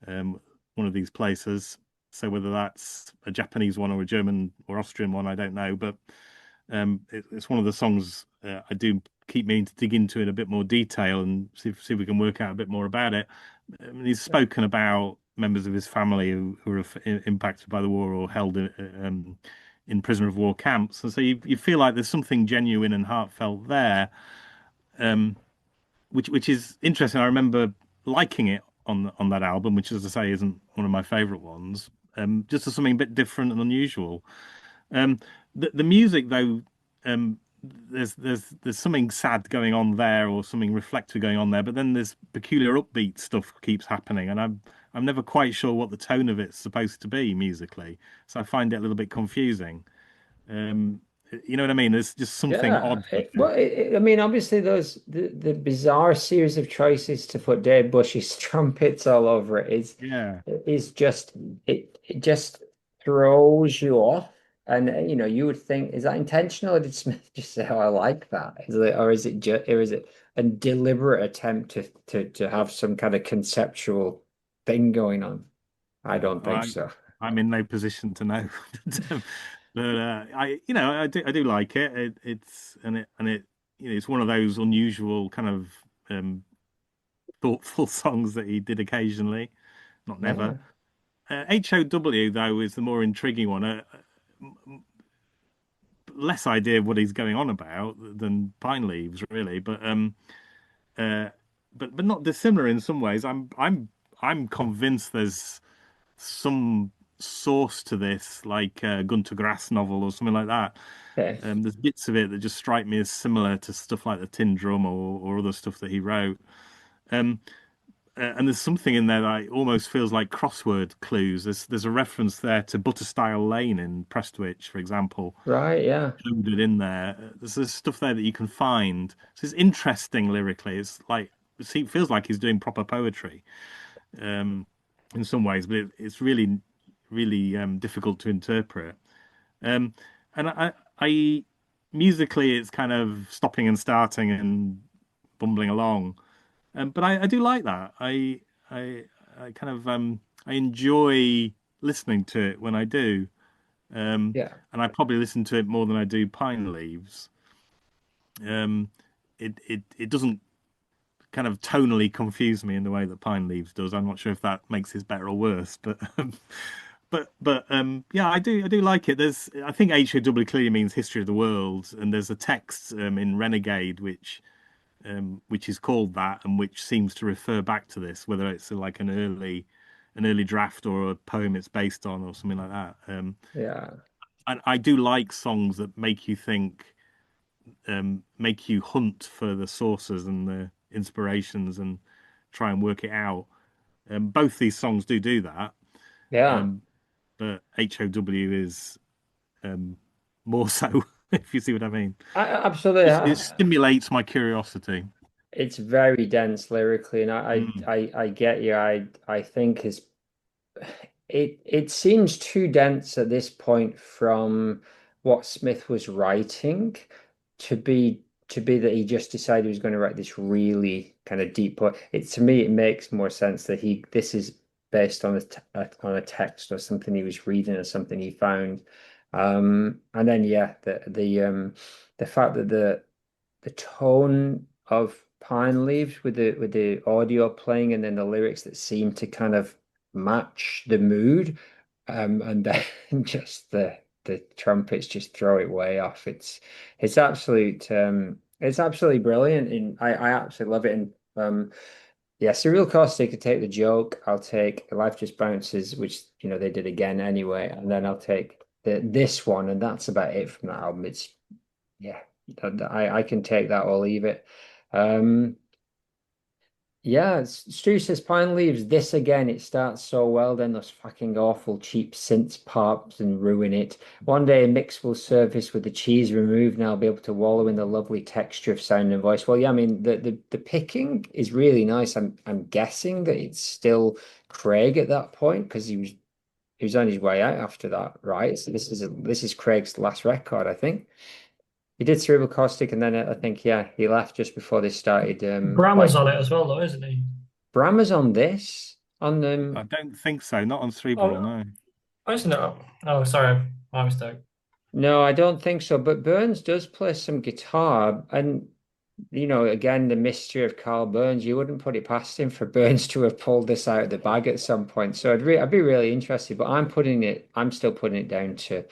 one of these places. So whether that's a Japanese one or a German or Austrian one, I don't know. But it's one of the songs I do keep meaning to dig into in a bit more detail and see if we can work out a bit more about it. I mean, he's spoken about members of his family who were impacted by the war or held in prisoner of war camps, and so you feel like there's something genuine and heartfelt there, um, which is interesting. I remember liking it on that album, which, as I say, isn't one of my favorite ones. Just as something a bit different and unusual. Um, the music though, um, there's something sad going on there, or something reflective going on there, but then there's peculiar upbeat stuff keeps happening, and I'm never quite sure what the tone of it's supposed to be musically, so I find it a little bit confusing. Um, you know what I mean? There's just something Yeah, odd there. I mean, obviously, those the bizarre series of choices to put Dave Bush's trumpets all over it Yeah. is just it just throws you off, and you know you would think, is that intentional, or did Smith just say, "Oh, I like that"? Is it, or is it just, or is it a deliberate attempt to have some kind of conceptual thing going on? I don't think I so. I'm in no position to know. But I do like it. It's it's one of those unusual kind of um, thoughtful songs that he did occasionally, not never. Yeah, H.O.W. though is the more intriguing one. Less idea of what he's going on about than Pine Leaves, really, uh, but not dissimilar in some ways. I'm convinced there's some source to this, like a Gunter Grass novel or something like that. okay, There's bits of it that just strike me as similar to stuff like the Tin Drum or other stuff that he wrote. Um, and there's something in there that almost feels like crossword clues. There's a reference there to Butterstyle Lane in Prestwich, for example, right, yeah, included in there. There's stuff there that you can find. So it's interesting lyrically. It feels like he's doing proper poetry um, in some ways, but it's really difficult to interpret. Um, and I musically, it's kind of stopping and starting and bumbling along. But I do like that. I I kind of I enjoy listening to it when I do. Um, yeah. and I probably listen to it more than I do Pine Leaves. Um, it doesn't kind of tonally confuse me in the way that Pine Leaves does. I'm not sure if that makes it better or worse, but yeah, I do like it. I think HOW clearly means history of the world, and there's a text in Renegade which is called that, and which seems to refer back to this, whether it's like an early draft or a poem it's based on or something like that. Yeah. And I do like songs that make you think, make you hunt for the sources and the inspirations and try and work it out. Both these songs do that, Yeah. um, but HOW is more so, if you see what I mean. Absolutely. It stimulates my curiosity. It's very dense lyrically, and Mm. I get you. I think is it seems too dense at this point from what Smith was writing to be that he just decided he was going to write this really kind of deep point. It to me it makes more sense that he this is based on on a text or something he was reading or something he found. And then yeah, the fact that the tone of Pine Leaves with the audio playing and then the lyrics that seem to kind of match the mood, and then just the trumpets just throw it way off. It's absolutely brilliant, and I absolutely love it. And yeah, Cereal Caustic could take the joke. I'll take Life Just Bounces, which you know they did again anyway, and then I'll take this one, and that's about it from that album. It's yeah, I can take that or leave it. Um, yeah, Stu says Pine Leaves. This again, it starts so well. Then those fucking awful cheap synth pops and ruin it. One day a mix will surface with the cheese removed, and I'll be able to wallow in the lovely texture of sound and voice. Well, yeah, I mean the picking is really nice. I'm guessing that it's still Craig at that point because he was on his way out after that, right? So this is Craig's last record, I think. He did Cerebral Caustic, and then I think yeah, he left just before they started. Grammar's Like on it as well, though, isn't he? Brammer's on this on I them. don't think so. Not on Cerebral, Oh, no. isn't it? Oh, sorry, my mistake. No, I don't think so. But Burns does play some guitar, and you know, again, the mystery of Carl Burns. You wouldn't put it past him for Burns to have pulled this out of the bag at some point. So I'd be really interested. But I'm still putting it down to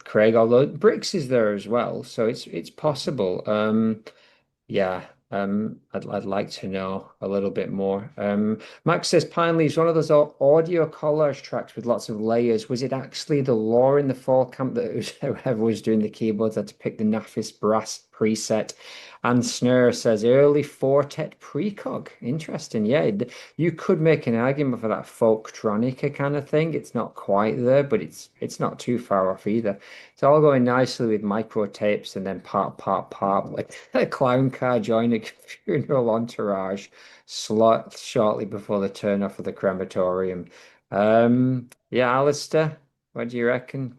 Craig, although Bricks is there as well, so it's possible. Yeah, I'd like to know a little bit more. Max says Pine Leaves, one of those audio collage tracks with lots of layers. Was it actually the law in the fall camp that whoever was doing the keyboards had to pick the naffest brass preset? And Snare says early Fortet precog. Interesting. Yeah, you could make an argument for that folktronica kind of thing. It's not quite there, but it's not too far off either. It's all going nicely with micro tapes and then part, like a clown car joining a funeral entourage shortly before the turn off of the crematorium. Yeah, Alistair, what do you reckon?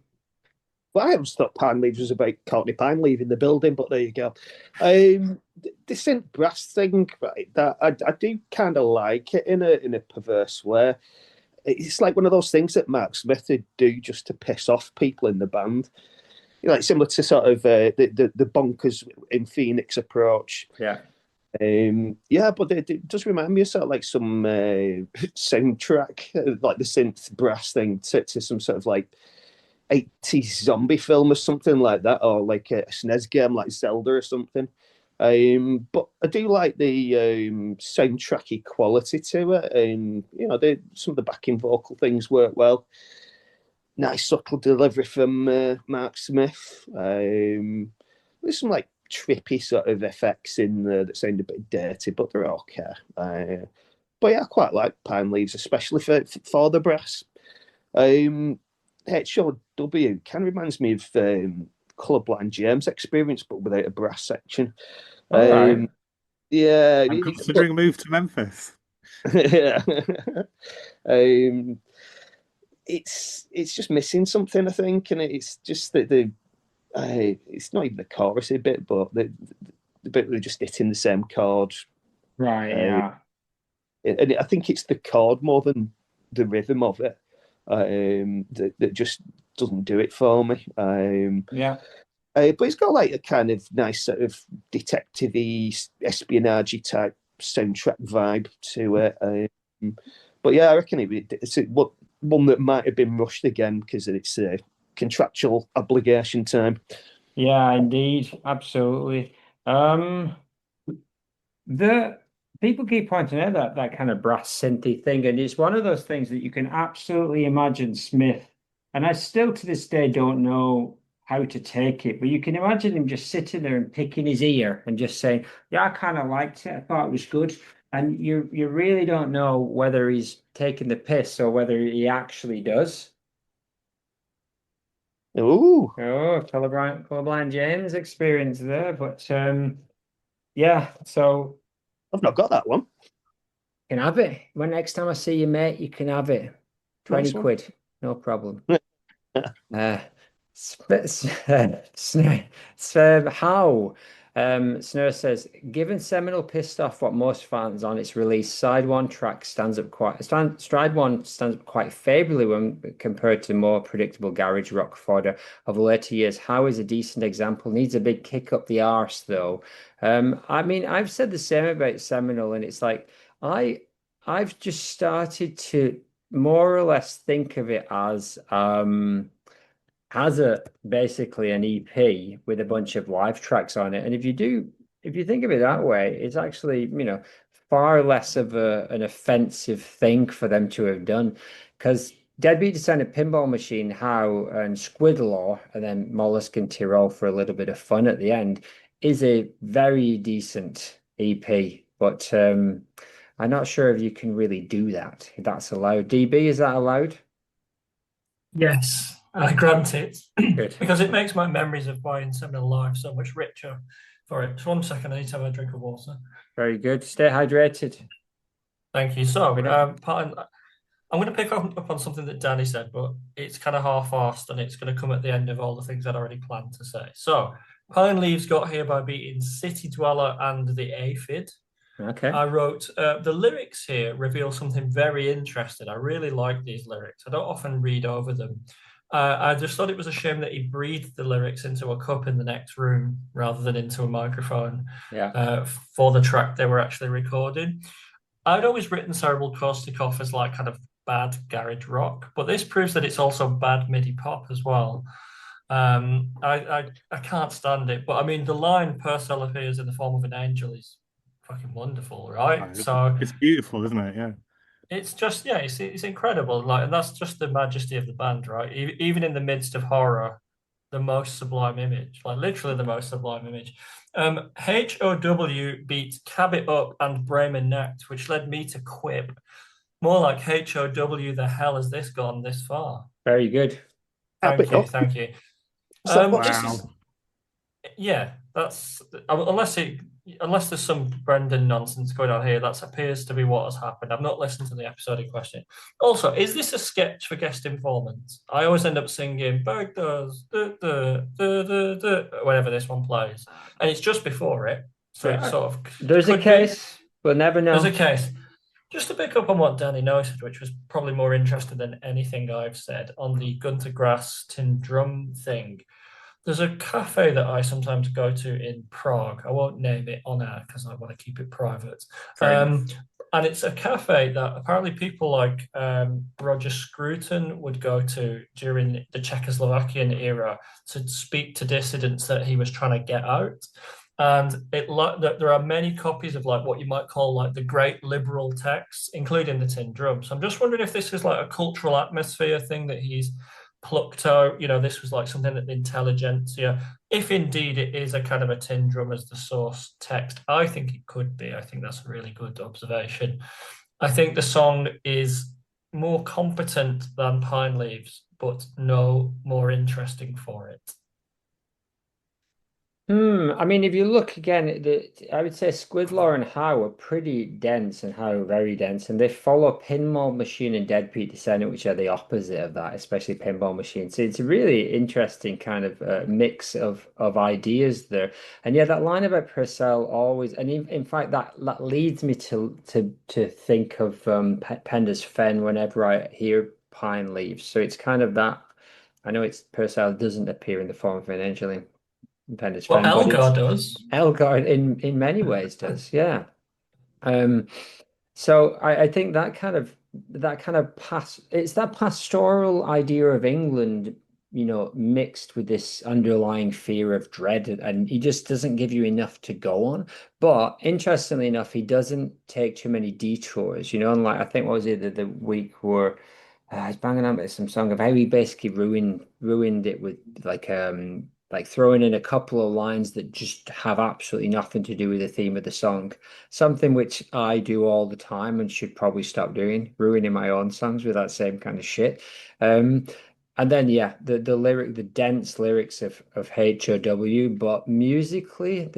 Well, I always thought Pine Leaves was about Courtney Pine leaving the building, but there you go. The synth brass thing, right? That I do kind of like it in a perverse way. It's like one of those things that Mark Smith would do just to piss off people in the band. You know, like similar to sort of the Bonkers in Phoenix approach. Yeah. Yeah, but it does remind me of sort of like some soundtrack, like the synth brass thing to some sort of like 80s zombie film or something like that, or like a SNES game like Zelda or something. But I do like the soundtracky quality to it. You know, some of the backing vocal things work well. Nice subtle delivery from Mark Smith. There's some like trippy sort of effects in there that sound a bit dirty, but they're okay. But yeah, I quite like Pine Leaves, especially for the brass. H.O.W. kind of reminds me of Clubland James experience, but without a brass section. All right. Yeah, I'm considering a move to Memphis. Yeah. It's just missing something, I think, and it's just that it's not even the chorusy bit, but the bit where they're just hitting the same chord. Right, yeah. And I think it's the chord more than the rhythm of it that just doesn't do it for me. Yeah. But it's got like a kind of nice sort of detective-y, espionage type soundtrack vibe to it. But yeah, I reckon it's one that might have been rushed again because it's a contractual obligation time. Yeah, indeed. Absolutely. The people keep pointing out that kind of brass synthy thing, and it's one of those things that you can absolutely imagine Smith, and I still to this day don't know how to take it, but you can imagine him just sitting there and picking his ear and just saying, "Yeah, I kind of liked it. I thought it was good." And you really don't know whether he's taking the piss or whether he actually does. Ooh, Oh, colorblind James experience there, but yeah, so. I've not got that one. You can have it. When next time I see you, mate, you can have it. 20 Nice one. quid. No problem. How? Snare says, given Seminole pissed off what most fans on its release, stride one stands up quite favorably when compared to more predictable garage rock fodder of later years. How is a decent example? Needs a big kick up the arse though. I mean, I've said the same about Seminole, and it's like I've just started to more or less think of it as basically an EP with a bunch of live tracks on it. And if you think of it that way, it's actually, far less of an offensive thing for them to have done. Because Deadbeat Descendant Pinball Machine, How, and Squidlaw, and then Mollusk and Tyrol for a little bit of fun at the end, is a very decent EP. But I'm not sure if you can really do that, if that's allowed. DB, is that allowed? Yes, I grant it. Good. Because it makes my memories of buying Seminole Live so much richer. For it. Just 1 second, I need to have a drink of water. Very good. Stay hydrated. Thank you. So, I'm going to pick up on something that Danny said, but it's kind of half-arsed and it's going to come at the end of all the things I'd already planned to say. So, Pine Leaves got here by beating City Dweller and the Aphid. Okay. I wrote, the lyrics here reveal something very interesting. I really like these lyrics. I don't often read over them. I just thought it was a shame that he breathed the lyrics into a cup in the next room rather than into a microphone for the track they were actually recording. I'd always written Cerebral Caustic off as like kind of bad garage rock, but this proves that it's also bad MIDI pop as well. I can't stand it, but I mean the line "Purcell appears in the form of an angel" is fucking wonderful, right? So It's beautiful, isn't it? Yeah. it's just yeah, it's incredible. Like, and that's just the majesty of the band, right? Even in the midst of horror, the most sublime image, like literally the most sublime image. H.O.W. beat Cab It Up and Bremen Next, which led me to quip. More like H.O.W. The hell has this gone this far? Very good. Thank you, thank you. Is that what? This Wow. is yeah, that's unless there's some Brendan nonsense going on here, that appears to be what has happened. I've not listened to the episode in question. Also, is this a sketch for guest informants? I always end up singing Baghdad's whenever this one plays, and it's just before it, so it's sort of There's a could be. case. We'll never know. There's a case. Just to pick up on what Dannyno said, which was probably more interesting than anything I've said on the Gunter Grass tin drum thing. There's a cafe that I sometimes go to in Prague. I won't name it on air because I want to keep it private. And it's a cafe that apparently people like Roger Scruton would go to during the Czechoslovakian era to speak to dissidents that he was trying to get out. And there are many copies of like what you might call like the great liberal texts, including the tin drum. So I'm just wondering if this is like a cultural atmosphere thing that he's plucked out. You know, this was like something that the intelligentsia, if indeed it is a kind of a tin drum as the source text, I think it could be. I think that's a really good observation. I think the song is more competent than Pine Leaves, but no more interesting for it. I mean, if you look again, I would say Squidlaw and How are pretty dense and How very dense, and they follow Pinball Machine and Deadbeat Descendant, which are the opposite of that, especially Pinball Machine. So it's a really interesting kind of mix of ideas there. And yeah, that line about Purcell always, and in fact, that leads me to think of Pender's Fen whenever I hear Pine Leaves. So it's kind of that. I know it's Purcell doesn't appear in the form of an angel Pender's Well, Fen, but Elgar does. Elgar in many ways does, yeah. Um, so I think it's that pastoral idea of England, mixed with this underlying fear of dread, and he just doesn't give you enough to go on. But interestingly enough, he doesn't take too many detours, and like I think what was it the week where he's banging on about some song of how he basically ruined it with like throwing in a couple of lines that just have absolutely nothing to do with the theme of the song. Something which I do all the time and should probably stop doing, ruining my own songs with that same kind of shit. And then yeah, the dense lyrics of H.O.W. But musically,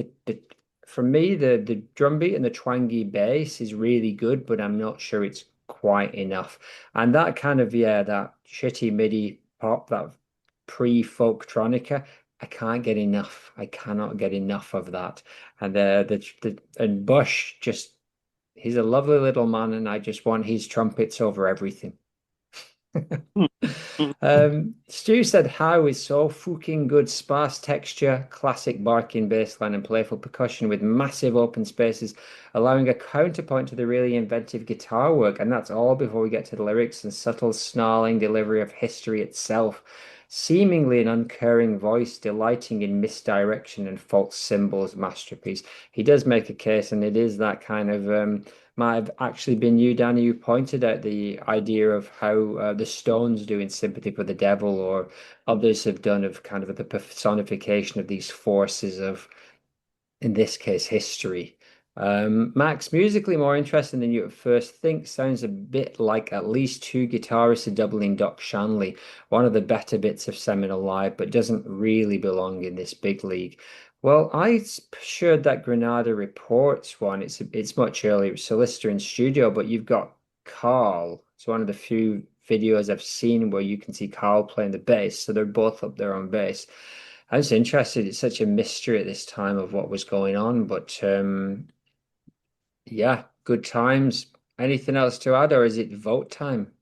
for me, the drum beat and the twangy bass is really good, but I'm not sure it's quite enough. And that kind of that shitty MIDI pop, that pre-folktronica, I can't get enough. I cannot get enough of that. And and Bush just he's a lovely little man, and I just want his trumpets over everything. Stu said How is so fucking good, sparse texture, classic barking bass line, and playful percussion with massive open spaces, allowing a counterpoint to the really inventive guitar work. And that's all before we get to the lyrics and subtle snarling delivery of history itself. Seemingly an uncurring voice, delighting in misdirection and false symbols masterpiece. He does make a case, and it is that kind of might have actually been you, Danny, who pointed out the idea of how the Stones do in Sympathy for the Devil, or others have done of kind of the personification of these forces of, in this case, history. Max, musically more interesting than you at first think. Sounds a bit like at least two guitarists are doubling Doc Shanley, one of the better bits of Seminole Live, but doesn't really belong in this big league. Well, I shared that Granada Reports one. It's much earlier, it's Solicitor in studio, but you've got Carl. It's one of the few videos I've seen where you can see Carl playing the bass. So they're both up there on bass. I was interested. It's such a mystery at this time of what was going on, but yeah, good times. Anything else to add, or is it vote time?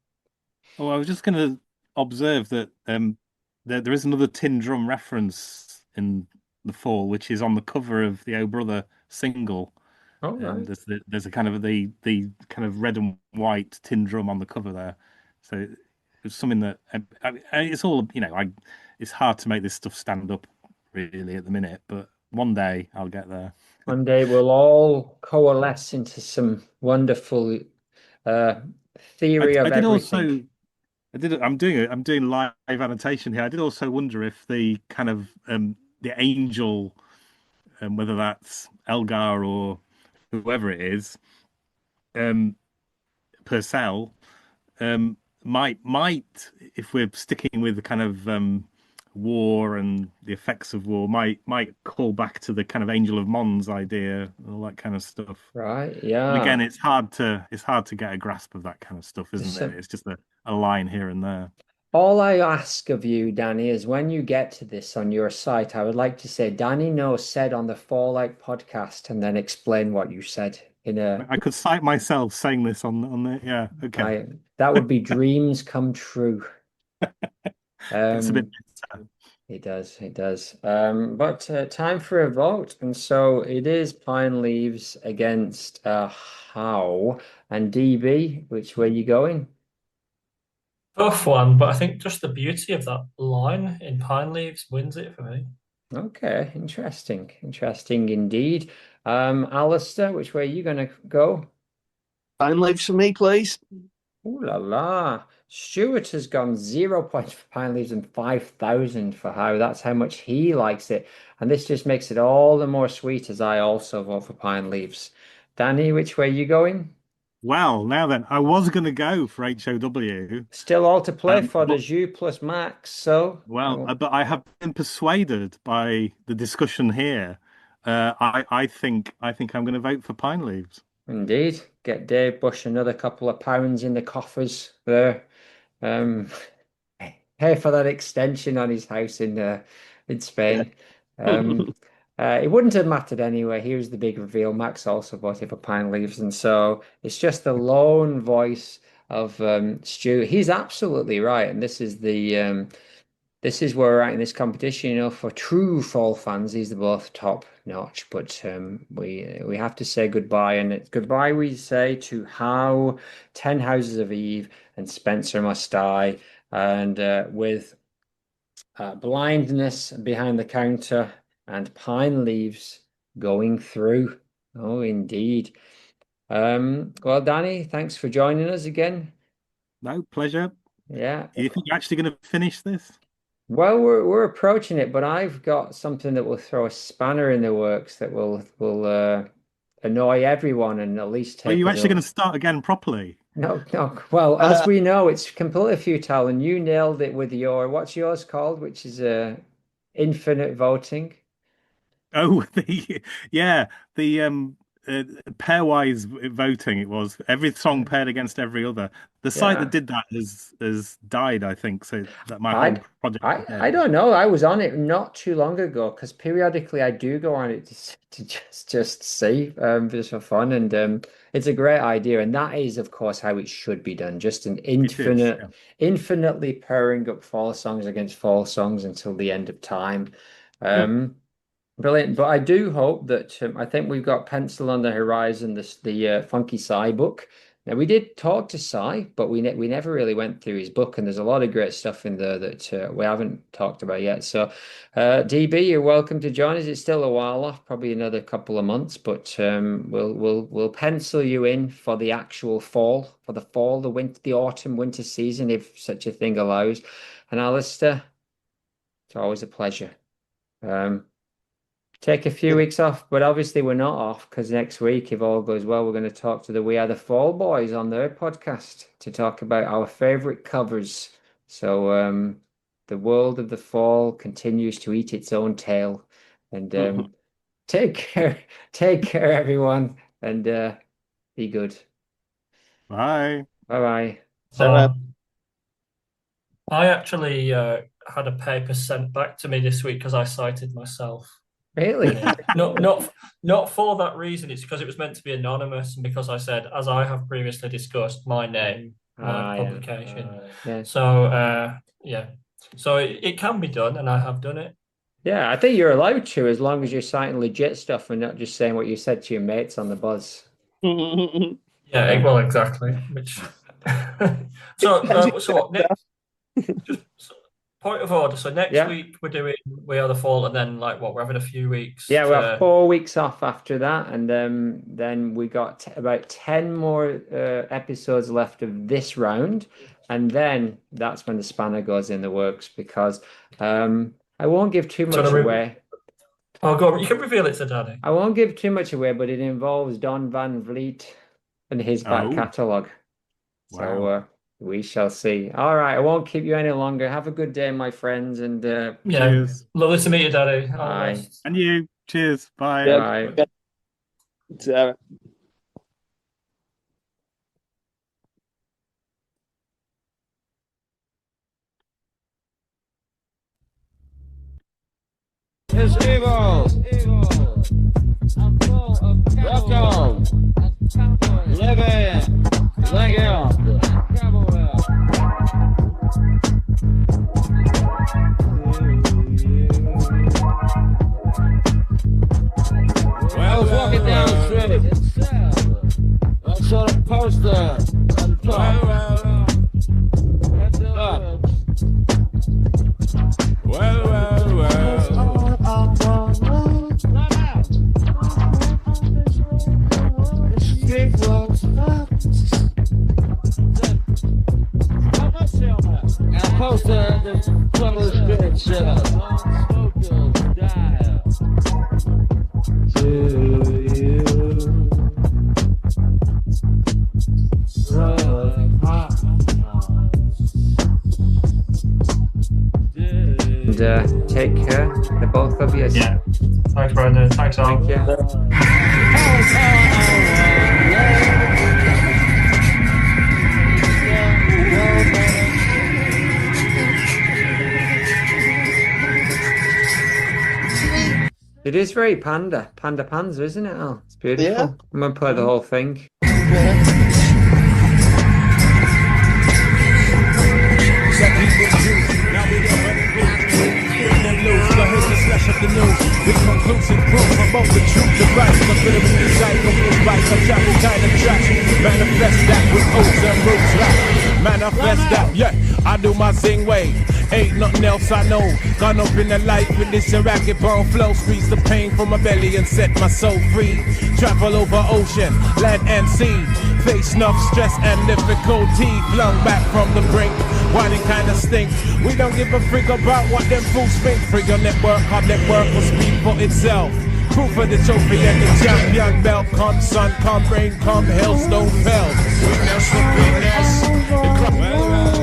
Oh, I was just going to observe that there is another tin drum reference in the Fall, which is on the cover of the Oh Brother single. Oh, right. There's a kind of the kind of red and white tin drum on the cover there. So it's something that it's all it's hard to make this stuff stand up really at the minute, but one day I'll get there. One day we'll all coalesce into some wonderful theory I of did everything. I'm doing live annotation here. I did also wonder if the kind of the angel, whether that's Elgar or whoever it is, Purcell, might if we're sticking with the kind of war and the effects of war, might call back to the kind of Angel of Mons idea, all that kind of stuff. Right, But yeah. again, it's hard to get a grasp of that kind of stuff, isn't it? It's just a line here and there. All I ask of you, Danny, is when you get to this on your site, I would like to say Dannyno said on the Fallout podcast and then explain what you said in a I could cite myself saying this on the yeah, okay. that would be dreams come true. It's a bit It does. But time for a vote, and so it is Pine Leaves against How and DB. Which way you going? Tough one, but I think just the beauty of that line in Pine Leaves wins it for me. Okay, interesting indeed. Alistair, which way are you gonna go? Pine Leaves for me, please. Ooh la la. Stuart has gone 0 points for Pine Leaves and 5,000 for How. That's how much he likes it. And this just makes it all the more sweet as I also vote for Pine Leaves. Danny, which way are you going? well. Now then, I was going to go for H.O.W. Still all to play for. But, There's you plus Max. So, but I have been persuaded by the discussion here. I think I'm going to vote for Pine Leaves. indeed, get Dave Bush another couple of pounds in the coffers there. Pay for that extension on his house in Spain. It wouldn't have mattered anyway. Here's the big reveal. Max also voted for Pine Leaves, and so it's just the lone voice of Stu. He's absolutely right, and this is where we're at in this competition. You know, for true Fall fans, these are both top notch. But we have to say goodbye, and it's goodbye we say to How, 10 Houses of Eve, and Spencer Must Die, and with Blindness behind the counter and Pine Leaves going through. Oh, indeed. Well, Danny, thanks for joining us again. No, pleasure. Yeah. Do you think you're actually going to finish this? Well, we're approaching it, but I've got something that will throw a spanner in the works that will annoy everyone and at least Are take you us actually going over. to start again properly? No. Well, as we know, it's completely futile, and you nailed it with your what's yours called, which is infinite voting. Oh, the pairwise voting. It was every song paired against every other. The site Yeah. that did that has died, I think. So that my I whole project. I don't know. I was on it not too long ago because periodically I do go on it to just see just for fun, and it's a great idea, and that is of course how it should be done. Just an It is. Yeah. infinitely pairing up fall songs against fall songs until the end of time. Yeah. Brilliant. But I do hope that I think we've got pencil on the horizon the Funky Psy book. Now we did talk to Psy, but we never really went through his book, and there's a lot of great stuff in there that we haven't talked about yet. So, DB, you're welcome to join us. It's still a while off, probably another couple of months, but we'll pencil you in for the actual fall, the winter, the autumn, winter season, if such a thing allows. And Alistair, it's always a pleasure. Take a few weeks off, but obviously we're not off because next week, if all goes well, we're going to talk to the We Are the Fall Boys on their podcast to talk about our favorite covers. So the world of the fall continues to eat its own tail. And take care, everyone, and be good. Bye. Bye-bye. So I actually had a paper sent back to me this week because I cited myself. Really? Not for that reason. It's because it was meant to be anonymous, and because I said, as I have previously discussed, my name, my publication. Yeah. So so it can be done, and I have done it. Yeah, I think you're allowed to as long as you're citing legit stuff and not just saying what you said to your mates on the buzz. Yeah, well, exactly. Which so what next? point of order. So next week we're doing We Are the Fall, and then like what, we're having a few weeks. Yeah, we have 4 weeks off after that, and then we got about 10 more episodes left of this round, and then that's when the spanner goes in the works, because I won't give too much away. Oh, go on. You can reveal it to Danny. I won't give too much away, but it involves Don Van Vliet and his back catalogue. Wow. So we shall see. All right, I won't keep you any longer. Have a good day, my friends, and cheers. Lovely to meet you, Danny. Bye. And you. Cheers. Bye. Bye. Sarah. It's evil. Welcome. Living. Legend. I was walking down the street. I saw the poster on the top. And I posted this trouble spirit shit. And take care, the both of you. Yeah. Thanks, Brandon. Thanks, Al. Thank you. It is very panzer, isn't it, Al? It's beautiful. Yeah. I'm gonna play the whole thing. The news with conclusive proof about the truth, the right, the rhythm, the cycle, the right, the travel kind of tracks. Manifest that with O's and roots, like manifest that, yeah. I do my zing way, ain't nothing else I know. Gone up in the life with this ragged bone flow, squeeze the pain from my belly and set my soul free. Travel over ocean, land and sea, face enough stress and difficulty. Flung back from the brink, whining kinda stink. We don't give a freak about what them fools think. Free your network, hard network will speak for itself. Proof of the trophy and the champion belt. Come sun, come rain, come hailstone fell. Witness the witness.